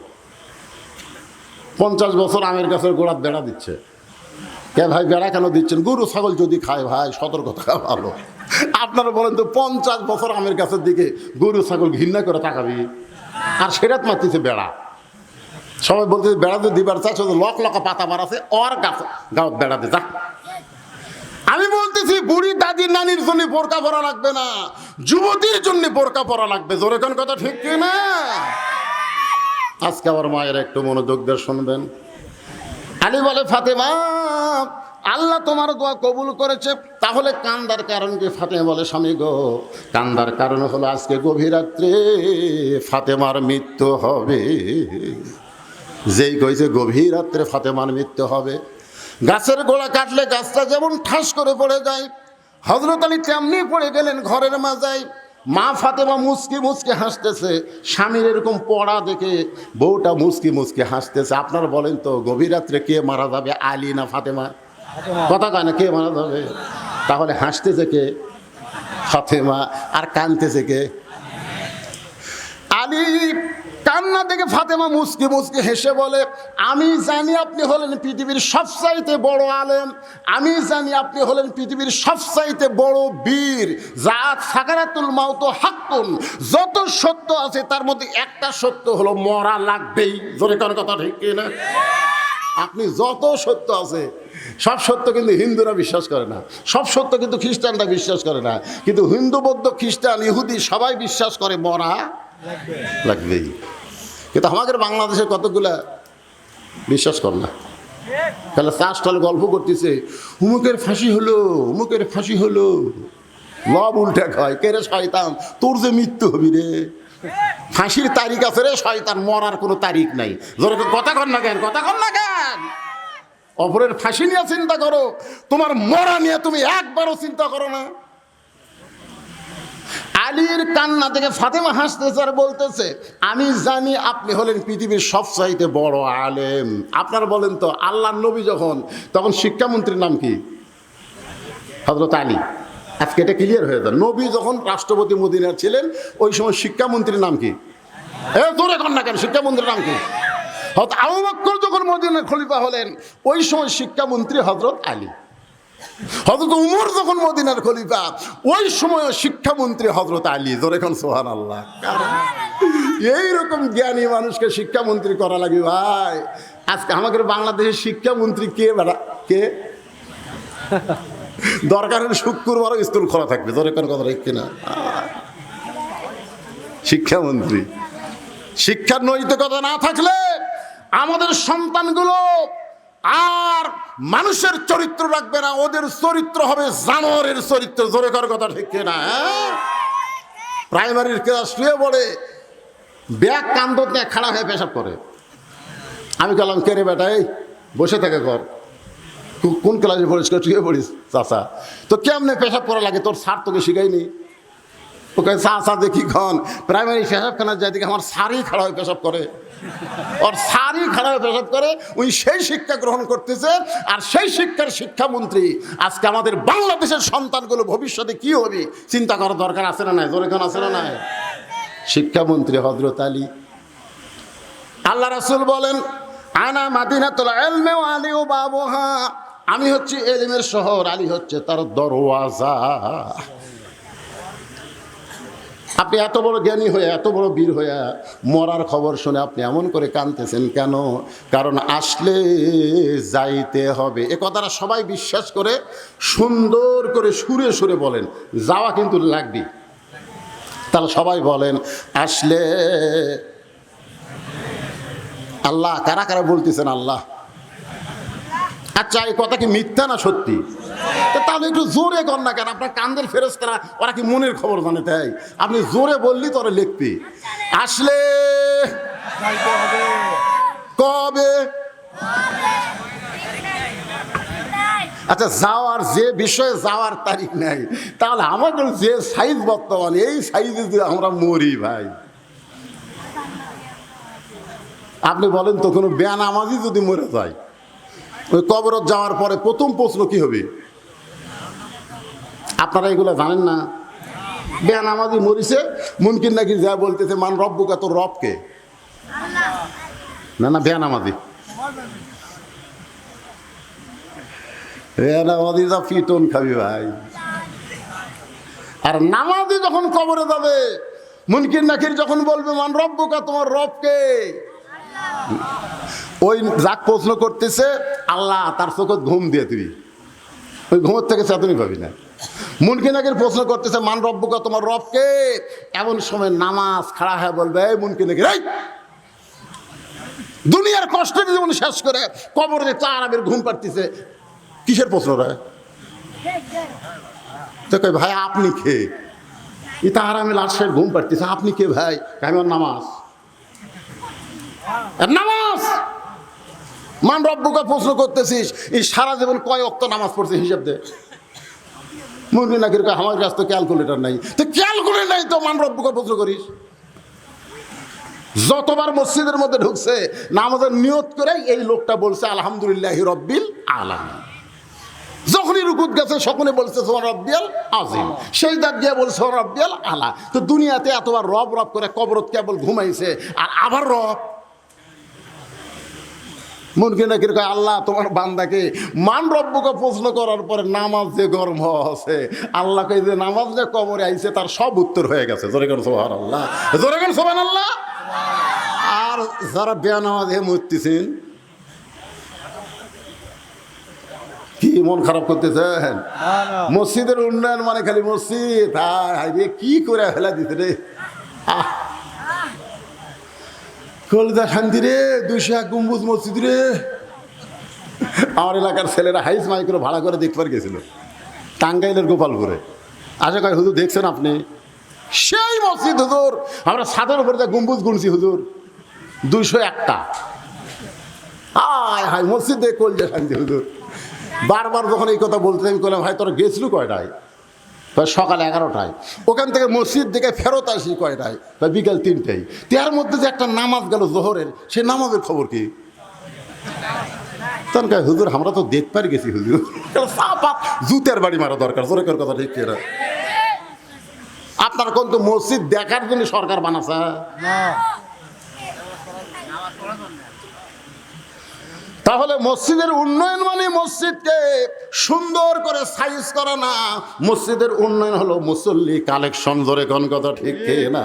50 বছর আমের গাছের গোড়ার বেড়া দিচ্ছে। কে ভাই বেড়া কেন দিচ্ছেন? গরু ছাগল যদি খায় ভাই, সতর্ক থাকা ভালো। আপনারা বলেন তো 50 বছর আমের গাছের দিকে গরু ছাগল ঘৃণা করে তাকাবি? আর সেরাত মারতেছে বেড়া। সবাই বলতে বেড়া দিয়ে দিবার চাচ্ছে, লক লকা পাতা মারাছে ওর গাছ গাও বেড়াতে যা। আমি বলতেছি বুড়ি দাদির নানির জন্য বোরকা পরা লাগবে না, যুবতীর জন্য বোরকা পরা লাগবে। জোরে কোন কথা ঠিক কি না? আজকে আমার মায়ের একটু মনোযোগ দিয়ে শুনবেন। আলী বলে, ফাতেমা আল্লাহ তোমার দোয়া কবুল করেছে। তাহলে কান্দার কারণ কি? ফাতেমা বলে, স্বামী গো, কান্দার কারণ হলো আজকে গভীর রাত্রে ফাতেমার মৃত্যু হবে। যেই কইছে গভীর রাত্রে ফাতেমার মৃত্যু হবে। গাছের গোড়া কাটলে গাছটা যেমন ঠাস করে পড়ে যায়, হযরত আলী তেমনি পড়ে গেলেন ঘরের মাজায়। মা ফাতেমা মুচকি মুচকি হাসতেছে, স্বামীর এরকম পড়া দেখে বউটা মুচকি মুচকি হাসতেছে। আপনারা বলেন তো গভীর রাত্রে কে মারা যাবে, আলী না ফাতেমা? কথা কয় না, কে মারা যাবে? তাহলে হাসতেছে কে? ফাতেমা। আর কাঁদতেছে কে? আলী। কান্না দেখে ফাতেমা মুচকি মুচকি হেসে বলে, আমি জানি আপনি হলেন পৃথিবীর সবচাইতে বড় আলেম, আমি জানি আপনি হলেন পৃথিবীর সবচাইতে বড় বীর। জাত সাকারাতুল মাউত হাক্কুন, যত সত্য আছে তার মধ্যে একটা সত্য হলো মরা লাগবেই। জোরে কোন কথা ঠিক কি না? আপনি যত সত্য আছে সব সত্য কিন্তু হিন্দুরা বিশ্বাস করে না, সব সত্য কিন্তু খ্রিস্টানরা বিশ্বাস করে না, কিন্তু হিন্দু বৌদ্ধ খ্রিস্টান ইহুদি সবাই বিশ্বাস করে মরা লাগবেই। কিন্তু আমাদের বাংলাদেশে কতগুলা বিশ্বাস করে না। তাহলে চাষটাল গল্প করতেছে, হুমুকের ফাঁসি হলো, হুমুকের ফাঁসি হলো, লব উল্টে খায়। কে রে শয়তান, তোর যে মৃত্যু হবি রে, ফাঁসির তারিখ আছে রে শয়তান, মরার কোনো তারিখ নাই। জোরে কথা কর না কেন? কথা কর না কেন? অপরের ফাঁসি নিয়ে চিন্তা করো, তোমার মরা নিয়ে তুমি একবারও চিন্তা করো না। আলীর কান্না থেকে ফাতেমা হাসতেছে আর বলতেছে, আমি জানি আপনি হলেন পৃথিবীর সবচাইতে বড় আলেম। আপনারা বলেন তো আল্লাহর নবী যখন, তখন শিক্ষামন্ত্রীর নাম কি? হযরত আলী। আজকে এটা ক্লিয়ার হয়ে যায়। নবী যখন রাষ্ট্রপতি মদিনার ছিলেন, ওই সময় শিক্ষামন্ত্রীর নাম কি? জোরে কর না কেন? শিক্ষামন্ত্রীর নাম কি? হযরত আবু বকর যখন মদিনার খলিফা হলেন, ওই সময় শিক্ষামন্ত্রী হযরত আলী। হযরত উমর যখন মদিনার খলিফা, ওই সময় শিক্ষামন্ত্রী হযরত আলী। জোরে কোন সুবহানাল্লাহ। এইরকম জ্ঞানী মানুষকে শিক্ষামন্ত্রী করা লাগে ভাই। আজকে আমাদের বাংলাদেশের শিক্ষামন্ত্রী কে? বেড়া কে? দরকার হলে শুক্রবারও স্কুল খোলা থাকবে। জোরে কোন কথা ঠিক কিনা? শিক্ষামন্ত্রী। শিক্ষার নৈতিকতা না থাকলে আমাদের সন্তানগুলো আর মানুষের চরিত্র রাখবে না, ওদের চরিত্র হবে জানোয়ারের চরিত্র। জোরে কর কথা ঠিক কিনা? প্রাইমারির ক্লাস শুয়ে পড়ে ব্যাগ কান্দত নিয়ে খাড়া হয়ে পেশাব করে। আমি বললাম, কে রে বেটা, এই বসে থাকে কর। কোন ক্লাসে পড়িস? শুয়ে পড়িস চাচা। তো কেমনে পেশাব করা লাগে, তোর স্যার তোকে শিখাইনি? ওকে চাচা দেখি খন প্রাইমারি পেশাবখানার যাই দেখি আমার স্যারই খাড়া হয়ে পেশাব করে, ওর স্যারই খাড়া হয়ে পেশাব করে। ওই সেই শিক্ষা গ্রহণ করতেছে, আর সেই শিক্ষার শিক্ষামন্ত্রী। আজকে আমাদের বাংলাদেশের সন্তানগুলো ভবিষ্যতে কি হবে চিন্তা করার দরকার আছে না নাই? জোরে কোন আছে না নাই? শিক্ষামন্ত্রী হযরত আলী। আল্লাহ রাসূল বলেন, আনা মাদিনাতুল ইলমি ওয়া আলী বাবুহা, আমি হচ্ছি ইলমের শহর, আলী হচ্ছে তার দরওয়াজা। আপনি এত বড় জ্ঞানী হয়ে, এত বড় বীর হয়ে মরার খবর শুনে আপনি এমন করে কাঁদতেছেন কেন? কারণ আসলে যাইতে হবে। এ কথাটা সবাই বিশ্বাস করে সুন্দর করে সুরে সুরে বলেন, যাওয়া কিন্তু লাগবে। তাহলে সবাই বলেন আসলে। আল্লাহ, কারা কারা বলতেছেন আল্লাহ? আচ্ছা, এই কথা কি মিথ্যা না সত্যি? তাহলে একটু জোরে কর না কেন? আপনার কান্দের ফেরেশতারা ওরা কি মনের খবর জানে? তাই আপনি জোরে বললি তোরা লিখবি। আসলে কবে? আচ্ছা, যাওয়ার যে বিষয়ে যাওয়ার তারিখ নাই, তাহলে আমাদের যে সাইজ বর্তমানে, এই সাইজে যে আমরা মরি ভাই। আপনি বলেন তো কোনো বেনামাজি যদি মরে যায় ওই কবরত যাওয়ার পরে প্রথম প্রশ্ন কি হবে? আপনারা এগুলো জানেন না? বেনামাজি মরিছে, মুনকিন নাকি যা বলতেছে মান রব্বুকা, তোর রবকে? না না, বেনামাজি বেনামাজি যা পিটন খাবি ভাই। আর নামাজি যখন কবরে যাবে, মুনকির নাকির যখন বলবে মান রব্বুকা, তোমার রবকে, ওই যাক প্রশ্ন করতেছে আল্লাহ, তার চোখত ঘুম দিয়ে দিবি, ওই ঘুমের থেকে চাঁদনি পাবি না। মুনকির নাকির প্রশ্ন করতেছে মান রব্বুকা, তোমার রবকে, এমন সময় নামাজ খাড়া হয়ে বলবে এই মুনকির নাকির, এই দুনিয়ার কষ্টের জীবন শেষ করে কবরে চার আবের ঘুম পাড়তেছে, কিসের প্রশ্ন রে? তো কই ভাই আপনি কে? এটা আর আমি লাশের ঘুম পাড়তেছে, আপনি কে ভাই? আমি নামাজ নামাজ মান রব্বুকা প্রশ্ন করতেছিস, এই সারা জীবন কয় ওয়াক্ত নামাজ পড়ছিস হিসাব দে। মুরগি নাকির আমার কাছে তো ক্যালকুলেটর নাই, তো ক্যালকুলেটর নাই তো মান রব্বুকা প্রশ্ন করিস? যতবার মসজিদের মধ্যে ঢুকছে নামাজের নিয়ত করে এই লোকটা বলছে আলহামদুলিল্লাহি রব্বিল আলামিন। যখনই রুকুত গেছে সকলে বলছে সুবহান রাব্বিয়াল আযীম, সেজদাত গিয়ে বলছে সুবহান রাব্বিয়াল আলা। তো দুনিয়াতে এতবার রব রব করে কবরত কেবল ঘুমাইছে, আর আবার রব। মুনকির নাকির কয় আল্লাহ তোমার বান্দাকে মান রব্বুকে প্রশ্ন করার পরে নামাজ যে গরম হচ্ছে, আল্লাহ কই যে নামাজ যে কবরে আইছে তার সব উত্তর হয়ে গেছে। জোরে কোন সুবহানাল্লাহ, জোরে কোন সুবহানাল্লাহ। আর যারা বেনামাজ হয়ে মরতেছেন, কি মন খারাপ করতেছেন? মসজিদের উন্নয়ন মানে খালি মসজিদ, হাই রে কি করে ফেলা দিতে রে, কলজা শান্তি রে, 201 গম্বুজ মসজিদ রে। আমার এলাকার ছেলেরা হাইস মাইক্রো ভাড়া করে দেখবার গেছিল টাঙ্গাইলের গোপালপুরে। আশা করি হুজুর দেখছেন আপনি সেই মসজিদ? হুজুর আমরা ছাদের উপরে যা গম্বুজ গুনছি হুজুর 201টা। হায় হায় মসজিদ দেখে কলজা শান্তি হুজুর। বারবার যখন এই কথা বলতে আমি বললাম ভাই তোরা গেছিল কয়টায়? সকাল 11টায়। ওখান থেকে মসজিদ দেখে ফেরত আসি কয়টায়? বিকাল 3টায়। তার মধ্যে যে একটা নামাজ গেল জোহরের, সে নামাজের খবর কি? তখন কয় হুজুর আমরা তো দেখবার গেছি হুজুর। জুতের বাড়ি মারা দরকার, জোরে কর কথা ঠিক কিনা? আপনার কোন তো মসজিদ দেখার জন্য সরকার বানাছে? তাহলে মসজিদের উন্নয়ন মানে মসজিদকে সুন্দর করে সাইজ করা না, মসজিদের উন্নয়ন হলো মুসল্লি কালেকশন। জোরে কোন কথা ঠিক না?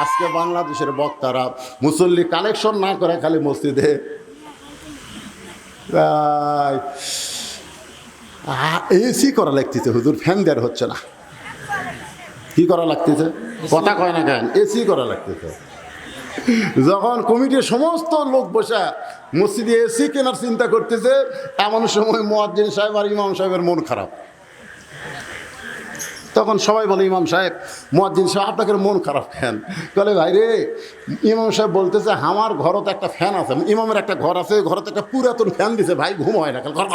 আজকে বাংলাদেশের বক্তারা মুসল্লি কালেকশন না করে খালি মসজিদে এসি করা লাগতেছে হুজুর, ফ্যান দেওয়ার হচ্ছে না। কি করা লাগতেছে? কথা কয় না কেন? এসি করা লাগতেছে। যখন কমিটির সমস্ত লোক বসে মসজিদে এসি কেনার চিন্তা করতেছে, এমন সময় মুয়াজ্জিন সাহেব আর ইমাম সাহেবের মন খারাপ। তখন সবাই বলে ইমাম সাহেব, মুয়াজ্জিন সাহেব আপনাকে মন খারাপ কেন? বলে ভাই রে, ইমাম সাহেব বলতেছে আমার ঘরত একটা ফ্যান আছে, ইমামের একটা ঘর আছে, ঘরতে একটা পুরাতন ফ্যান দিছে ভাই, ঘুম হয় না, ঘর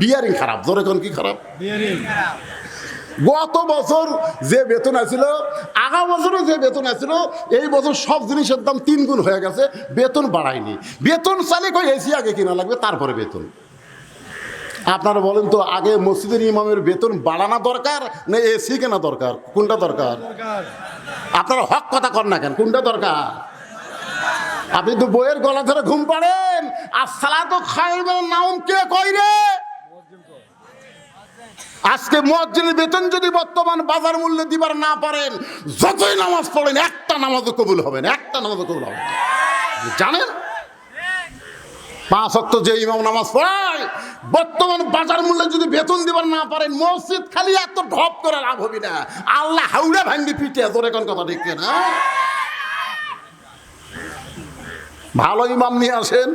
বিয়ারিং খারাপ। জোরে কোন কি খারাপ? গত বছর যে বেতন আছিল, আগা বছরও যে বেতন আছিল, এই বছর সব জিনিসের দাম 3 গুণ হয়ে গেছে, বেতন বাড়ায়নি। বেতন চালে কই এসি আগে কিনা লাগবে, তারপরে বেতন। আপনারা বলেন তো আগে মসজিদের ইমামের বেতন বাড়ানো দরকার না এসি কেনা দরকার? কোনটা দরকার? আপনারা হক কথা কর না কেন? কোনটা দরকার? আপনি তো বইয়ের গলা ধরে ঘুম পাড়েন। আসসালাতু খায়রুম মিনান নাওম কে কই রে? আজকে মুয়াজ্জিনের বেতন যদি বর্তমান বাজার মূল্যে দিবার না পারেন, যতই নামাজ পড়েন একটা নামাজও কবুল হবে না, একটা নামাজও কবুল হবে না। জানেন 5 ওয়াক্ত যে ইমাম নামাজ পড়ায়, বর্তমান বাজার মূল্যে যদি বেতন দিবার না পারেন, মসজিদ খালি এত ঢপ করে লাভ হবে না, আল্লাহ হাউড়া ভাঙ্গি পিঠে। তোর এখন কথা ঠিক না? ভালো ইমাম নিয়ে আসেন,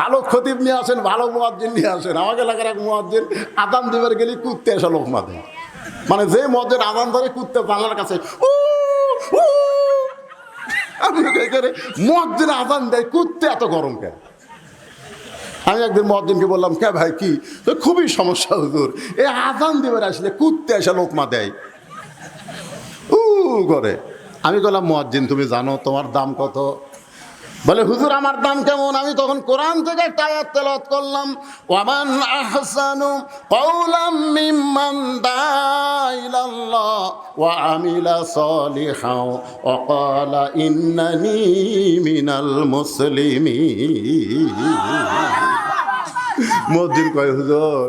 ভালো খতিব নিয়ে আসেন, ভালো মুয়াজ্জিন নিয়ে আসেন। আমাকে এলাকার এক মুয়াজ্জিন আদান দিবার গেলে কুত্তে এসে লোক মাঝে, মানে যে মুয়াজ্জিন আদান ধরে কুত্তে জানলার কাছে আমি মুয়াজ্জিন আদান দেয়, কুত্তে এত গরম কেন? আমি একদিন মুয়াজ্জিনকে বললাম কে ভাই কি? তো খুবই সমস্যা হুজুর, এই আদান দিবার আসলে কুত্তে এসে লোকমা দেয় করে। আমি বললাম মুয়াজ্জিন তুমি জানো তোমার দাম কত? বলে হুজুর আমার দাম কেমন? আমি তখন কোরআন থেকে একটা আয়াত তেলাওয়াত করলাম, ওয়ামান আহসানু কওলাম মিম্মান দাআ ইলাল্লাহ ওয়া আমিলা সলিহাও ওয়া ক্বালা ইন্নানি মিনাল মুসলিমিন। মুয়াজ্জিন কয় হুজুর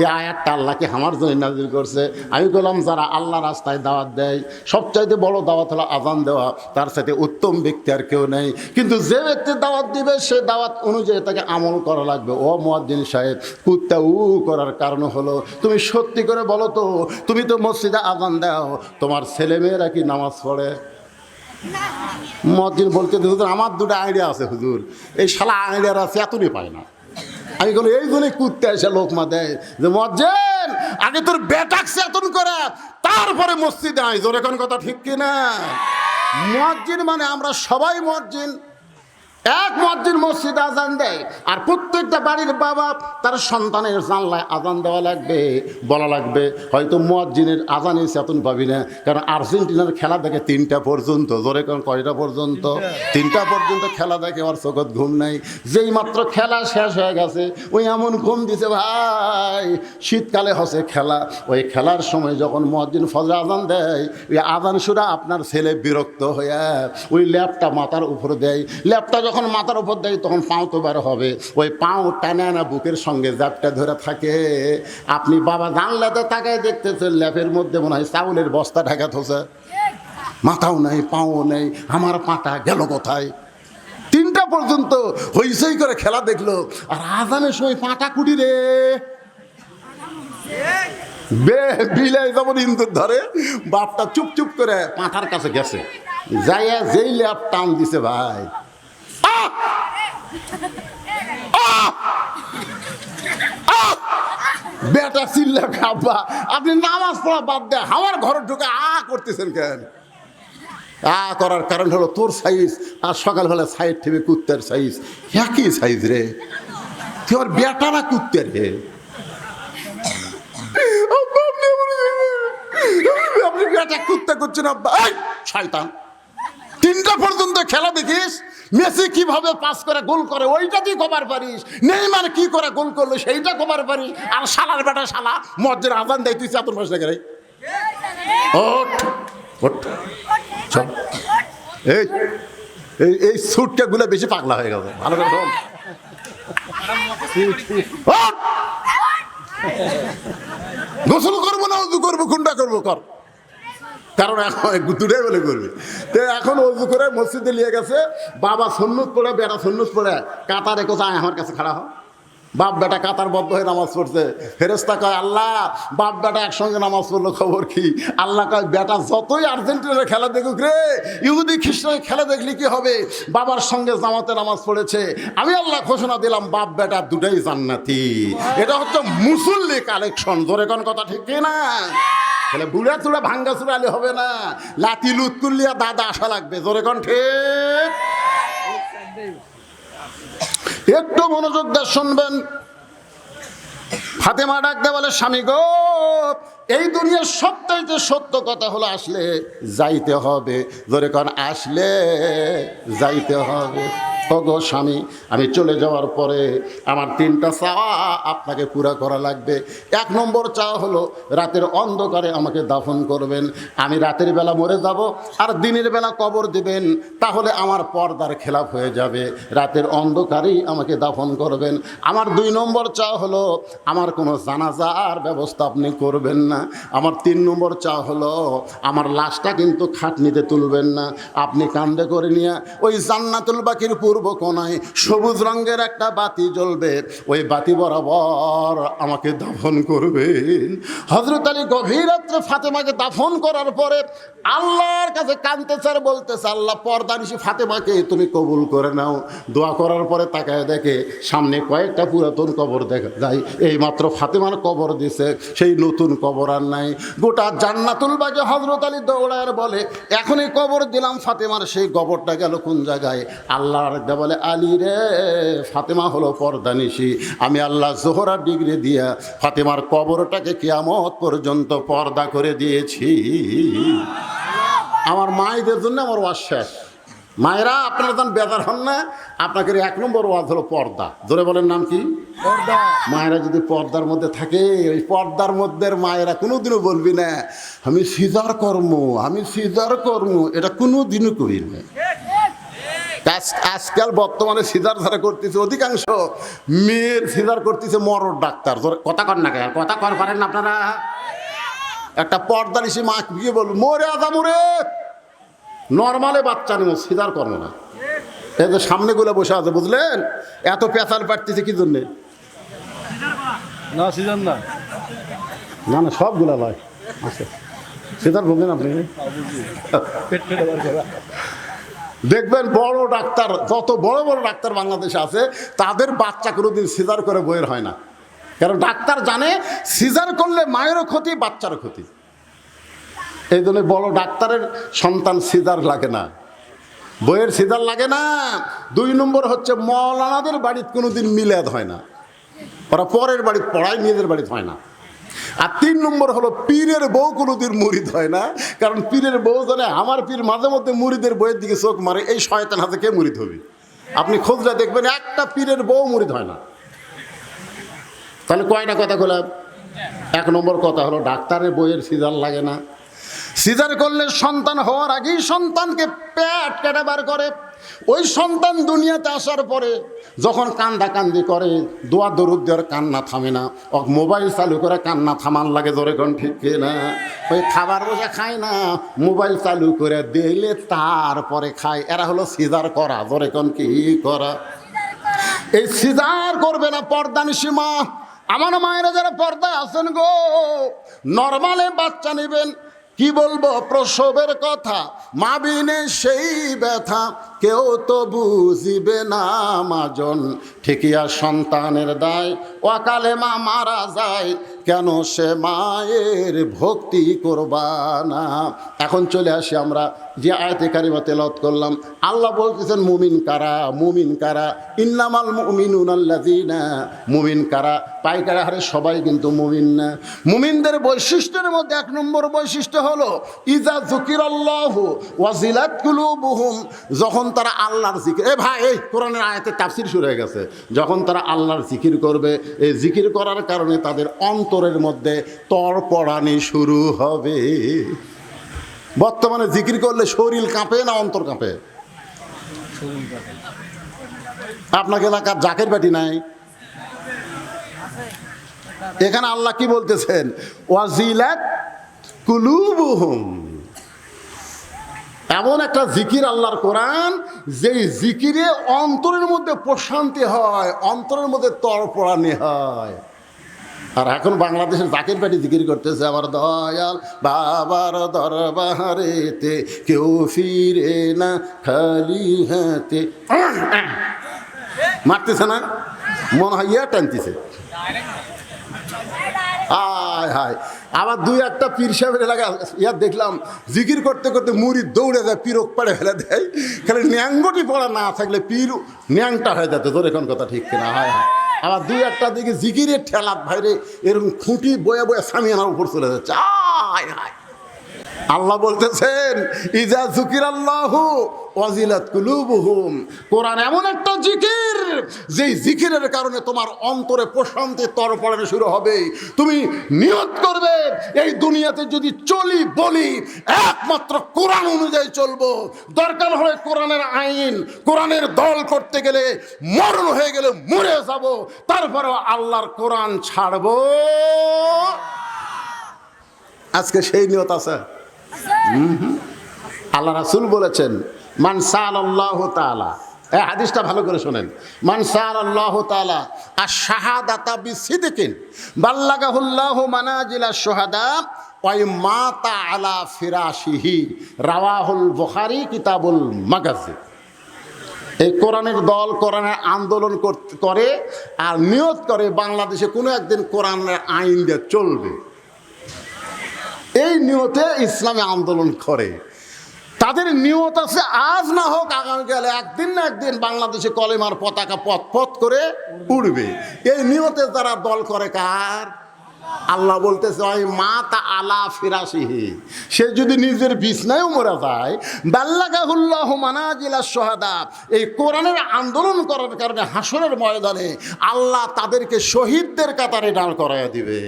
এই আয়াতটা আল্লাহকে আমার জন্য নাযিল করছে। আমি বললাম যারা আল্লাহ রাস্তায় দাওয়াত দেয় সবচাইতে বড় দাওয়াত হলো আযান দেওয়া, তার সাথে উত্তম ব্যক্তি আর কেউ নেই। কিন্তু যে ব্যক্তি দাওয়াত দিবে সে দাওয়াত অনুযায়ী তাকে আমল করা লাগবে। ও মুয়াজ্জিন সাহেব, কুত্তা করার কারণ হলো তুমি সত্যি করে বলো তো, তুমি তো মসজিদে আযান দাও, তোমার ছেলেমেয়েরা কি নামাজ পড়ে? মুয়াজ্জিন বলতে হুজুর আমার দুটো আইডিয়া আছে হুজুর, এই শালা আইডিয়ার আছে এতই পায় না। আমি বলি এই জন্যই কুত্তে এসে লোকমা দেয় যে মুয়াজ্জিন আগে তোর বেটাক চেতন করে তারপরে মসজিদে আয়। জোরে কোন কথা ঠিক কিনা? মুয়াজ্জিন মানে আমরা সবাই মুয়াজ্জিন। এক মুয়াজ্জিন মসজিদে আজান দেয়, আর প্রত্যেকটা বাড়ির বাবা তার সন্তানের জানলায় আজান দেওয়া লাগবে, বলা লাগবে। হয়তো মুয়াজ্জিনের আজানে চেতন পাবি না, কারণ আর্জেন্টিনার খেলা দেখে 3টা পর্যন্ত। জোরে কোন কয়টা পর্যন্ত? 3টা পর্যন্ত খেলা দেখে, ওর চোখত ঘুম নাই। যেই মাত্র খেলা শেষ হয়ে গেছে ওই এমন ঘুম দিছে ভাই, শীতকালে হচ্ছে খেলা, ওই খেলার সময় যখন মুয়াজ্জিন ফজর আজান দেয়, ওই আজান শুনে আপনার ছেলে বিরক্ত হয়ে ওই ল্যাপটা মাথার উপর দেয়। ল্যাপটা যখন মাথার উপর দেয় তখন পাও তো বার হবে, ওই পাও টানে আনা বুকের সঙ্গে ল্যাপটা ধরে থাকে। আপনি বাবা জানলাতে তাকায় দেখতেছেন ল্যাপের মধ্যে মনে হয় চাউলের বস্তা ঢাকা থোছে, মাথাও নেই পাও নেই। আমার পাটা গেল কোথায়? 3টা পর্যন্ত হইসই করে খেলা দেখলো, আর আজানের সময় পাটা কুটি রে বিলাই যেমন ইন্দুর ধরে, বাপটা চুপ চুপ করে পাঁঠার কাছে গেছে, যাইয়া যেই ল্যাপ টান দিছে ভাই, বেটা চিল্লা খাবা আপনি নামাজ পড়া বাদ দেয় আমার ঘরে ঢুকে করতেছেন কেন? করার কারণ হলো তোর সাইজ আর সকালবেলা সাইড থেকে কুত্তার সাইজ একই সাইজ রে, তুই আর বেটা না কুত্তে রে। আপনি বেটা কুত্তা করছেন আব্বা, শয়তান। 3টা পর্যন্ত খেলা দেখিস, মেসি কিভাবে পাস করে গোল করে ওইটা তুই কবার পারিস, নেইমার কি করে গোল করলো সেইটা কবার পারিস, আর শালার বেটা শালা মসজিদের আজান দেয় তুই চাতুর মাস লাগে। ওঠ ওঠ, এই এই সুটটা গুলো বেশি পাগলা হয়ে গেছে, ভালো করে শোন। গোসল করবো না উজু করবো কোনটা করবো কর, কারণ এখন দুটাই বলে করবে। তো এখন অজু করে মসজিদে নিয়ে গেছে, বাবা সুন্নত পড়ে বেটা সুন্নত পড়ে কাতারে কোথায় আমার কাছে খাড়া হয়। বাপ বেটা কাতারবদ্ধ হয়ে নামাজ পড়ছে, ফেরেশতা কয় আল্লাহ বাপ বেটা একসঙ্গে নামাজ পড়লো খবর কি? আল্লাহ কয় বেটা যতই আর্জেন্টিনার খেলা দেখুক রে, ইহুদি খ্রিস্টানের খেলা দেখলি কি হবে, বাবার সঙ্গে জামাতে নামাজ পড়েছে, আমি আল্লাহ ঘোষণা দিলাম বাপ বেটা দুটাই জান্নাতি। এটা হচ্ছে মুসল্লি কালেকশন। জোরে কোন কথা ঠিক কিনা? তাহলে বুড়া চুড়া ভাঙ্গা চুড়ালে হবে না, লাতি লুত করলিয়া দাদা আসা লাগবে। জোরে কোন ঠিক? একটু মনোযোগ দিয়ে শুনবেন। ফাতেমা ডাকতে বলে স্বামী গো, এই দুনিয়ার সবচাইতে সত্য কথা হলো আসলে যাইতে হবে। জোরে কোন আসলে যাইতে হবে। ওগো স্বামী, আমি চলে যাওয়ার পরে আমার 3টা চাওয়া আপনাকে পুরা করা লাগবে। 1 নম্বর চাওয়া হলো রাতের অন্ধকারে আমাকে দাফন করবেন। আমি রাতের বেলা মরে যাব আর দিনের বেলা কবর দিবেন, তাহলে আমার পর্দার খেলাফ হয়ে যাবে। রাতের অন্ধকারেই আমাকে দাফন করবেন। আমার 2 নম্বর চাওয়া হলো আমার কোনো জানাজার ব্যবস্থা আপনি করবেন না। আমার 3 নম্বর চাওয়া হলো আমার লাশটা কিন্তু খাটনিতে তুলবেন না, আপনি কান্দে করে নিয়ে ওই জান্নাতুল বাকির পূর্ব কোণায় সবুজ রঙের একটা বাতি জ্বলবে, ওই বাতি বরাবর আমাকে দাফন করবেন। হযরত আলী গভীর রাত্রে ফাতেমাকে দাফন করার পরে আল্লাহর কাছে কাঁদতেছে আর বলতেছে আল্লাহ পর্দানিশী ফাতেমাকে তুমি কবুল করে নাও। দোয়া করার পরে তাকায় দেখে সামনে কয়েকটা পুরাতন কবর দেখা যায়, এই মাত্র ফাতেমার কবর দিছে, সেই নতুন কবর আর নাই। গোটা জান্নাতুল বাকি হযরত আলী দৌড়ায় বলে এখনই কবর দিলাম ফাতেমার, সেই কবরটা গেল কোন জায়গায়? আল্লাহর বলে আলী রে, ফাতেমা হলো পর্দানিশী, আমি আল্লাহ জোহরা ডিগ্রি দিয়া ফাতেমার কবরটাকে কিয়ামত পর্যন্ত পর্দা করে দিয়েছি। আমার মায়েদের জন্য আমার ওয়াজ শেষ। মায়েরা আপনারা যখন বেদার হন না, আপনাকে 1 নম্বর ওয়াজ হলো পর্দা। জোরে বলেন নাম কি? পর্দা। মায়েরা যদি পর্দার মধ্যে থাকে, ওই পর্দার মধ্যে মায়েরা কোনোদিনও বলবি না আমি সিজার কর্ম, এটা কোনোদিনও করি না। আজকাল বর্তমানে সিজার যারা করতেছে অধিকাংশ মেয়ের সিজার করতেছে মরদ ডাক্তার। কথা কর না, কথা কর পারেন না আপনারা? একটা পর্দা নিশি মা গিয়ে বলবো মোরে আদামুরে নর্মালে বাচ্চা নেব, সিজার করবো না। এই যে সামনে গুলো বসে আছে বুঝলেন, এত পেঁচাল পাঠতেছে কি জন্যে? না সিজন না, না না সবগুলা লয় আচ্ছা সিজার বলবেন আপনি। পেট পেটে বার করা। দেখবেন বড় ডাক্তার, যত বড় বড় ডাক্তার বাংলাদেশে আছে তাদের বাচ্চা কোনোদিন সিজার করে বইয়ের হয় না। কারণ ডাক্তার জানে সিজার করলে মায়েরও ক্ষতি, বাচ্চারও ক্ষতি। এই জন্য বড় ডাক্তারের সন্তান সিজার লাগে না, বইয়ের সিজার লাগে না। 2 নম্বর হচ্ছে মৌলানাদের বাড়িতে কোনোদিন মিলাদ হয় না, ওরা পরের বাড়িতে পড়ায়, নিজের বাড়িতে হয় না। আর 3 নম্বর হলো পীরের বউ কোনোদিন মুরিদ হয় না, কারণ পীরের বউ জানে আমার পীর মাঝে মধ্যে মুরিদের বইয়ের দিকে চোখ মারে, এই শয়তান হাতে কে মুরিদ হবে? আপনি খোঁজলে দেখবেন একটা পীরের বউ মুরিদ হয় না। তাহলে কয়টা কথা বললাম? 1 নম্বর কথা হলো ডাক্তারের বইয়ের সিজার লাগে না। সিজার করলে সন্তান হওয়ার আগেই সন্তানকে পেট কেটে বার করে। ওই সন্তান দুনিয়াতে আসার পরে যখন কান্দাকান্দি করে, দোয়া দরুদ দেওয়ার কান্না থামে না, ও মোবাইল চালু করে কান্না থামান লাগে। ধরে কোন ঠিক না? ওই খাবার বোঝা খায় না, মোবাইল চালু করে দিলে তারপরে খায়। এরা হলো সিজার করা। ধরে কোন কি করা? এই সিজার করবে না পর্দানিশী মা। আমার মায়েরা যারা পর্দায় আছেন গো, নর্মালে বাচ্চা নেবেন, কি বলবো প্রসবের কথা, মা বিনে সেই ব্যথা কেউ তো বুঝিবে না মাজন, ঠিকিয়া সন্তানের দায় অকালে মা মারা যায়, কেন সে মায়ের ভক্তি করবা না। এখন চলে আসি আমরা যে আয়াতে কারিমা তেলাওয়াত করলাম। আল্লাহ বলতেছেন মুমিন কারা, মুমিন কারা, ইন্নামাল মুমিনুনা আল্লাযিনা, মুমিন কারা, পাইকারা হারে সবাই কিন্তু মুমিন না। মুমিনদের বৈশিষ্ট্যের মধ্যে 1 নম্বর বৈশিষ্ট্য হলো ইজা যুকিরাল্লাহু ওয়াজিলাত কুলুবুহুম, যখন তারা আল্লাহর জিকির, ভাই এই কোরআনের আয়াতে তাফসীর শুরু হয়ে গেছে, যখন তারা আল্লাহর জিকির করবে, এই জিকির করার কারণে তাদের অন্তরের মধ্যে তড়পড়ানি শুরু হবে। বর্তমানে জিকির করলে শরীর কাঁপে না অন্তর কাঁপে? আপনাকে এলাকার জাকের বাটি নাই? এখানে আল্লাহ কি বলতেছেন? ওয়াজিলাত কুলুবুহুম, এমন একটা জিকির আল্লাহর কোরআন, যেই জিকিরে অন্তরের মধ্যে প্রশান্তি হয়, অন্তরের মধ্যে তড়পড়ানি হয়। আর এখন বাংলাদেশের জাকের পাটি জিকির করতেছে, আমার দয়াল বাবার দরবারেতে কেউ ফিরে না খালি হাতে, মারতেছে না, মনে হয় ইয়া টানতেছে। হায় হায়, আবার 2-1টা পীর সাহেবের এলাকা ইয়ার দেখলাম জিকির করতে করতে মুড়ি দৌড়ে যায়, পিরক পাড়ে ফেলে দেয়। খালি ন্যাংগটি পড়া না থাকলে পীর ন্যাংটা হয়ে যেত। তোর এখন কথা ঠিক কিনা? হায় হায়, আবার 2-1টা দিকে জিকিরের ঠেলাত ভাইরে এরকম খুঁটি বয়ে বয়ে সামিয়ানার উপর চলে যাচ্ছে। হায় হায়, আল্লাহ বলতেছেন ইজা যুকিরাল্লাহু ওয়াজিলাত কুলুবুহুম, কোরআন এমন একটা জিকির, যেই জিকিরের কারণে তোমার অন্তরে প্রশান্তি তড়পড়ানো শুরু হবে। তুমি নিয়ত করবে এই দুনিয়াতে যদি চলি বলি একমাত্র কোরআন অনুযায়ী চলবো, দরকার হলে কোরআনের আইন, কোরআনের দল করতে গেলে মরণ হয়ে গেলে মরে যাব, তারপরেও আল্লাহর কোরআন ছাড়বো। আজকে সেই নিয়ত আছে। আল্লাহ রাসূল বলেছেন মান সাআলাল্লাহু তাআলা, এই হাদিসটা ভালো করে শোনেন, মান সাআলাল্লাহু তাআলা আশ-শাহাদাতা বিসিদকিন বাল্লাগাহুল্লাহু মানাজিলাশ শুহাদা ওয়া মাতা আলা ফিরাশিহি, রাওয়াহুল বুখারী কিতাবুল মাগাজি। এই কোরআনের দল কোরআনের আন্দোলন করে আর নিয়ত করে বাংলাদেশে কোনো একদিন কোরআনের আইন দিয়ে চলবে, এই নিয়তে ইসলামে আন্দোলন করে। তাদের নিয়ত আছে আজ না হোক আগামীকালে একদিন না একদিন বাংলাদেশে কলেমার পতাকা পথ পথ করে উড়বে। এই নিয়তে যারা দল করে কার? আল্লাহ বলতেছে ওই মা তা আলা ফিরাসিহি, সে যদি নিজের বিছনায়ও মরে যায়, বাল্লাগাহুল্লাহু মানাজিলাশ শুহাদা, এই কোরআনের আন্দোলন করার কারণে হাসরের ময়দানে আল্লাহ তাদেরকে শহীদদের কাতারে দাঁড় করায় দিবে।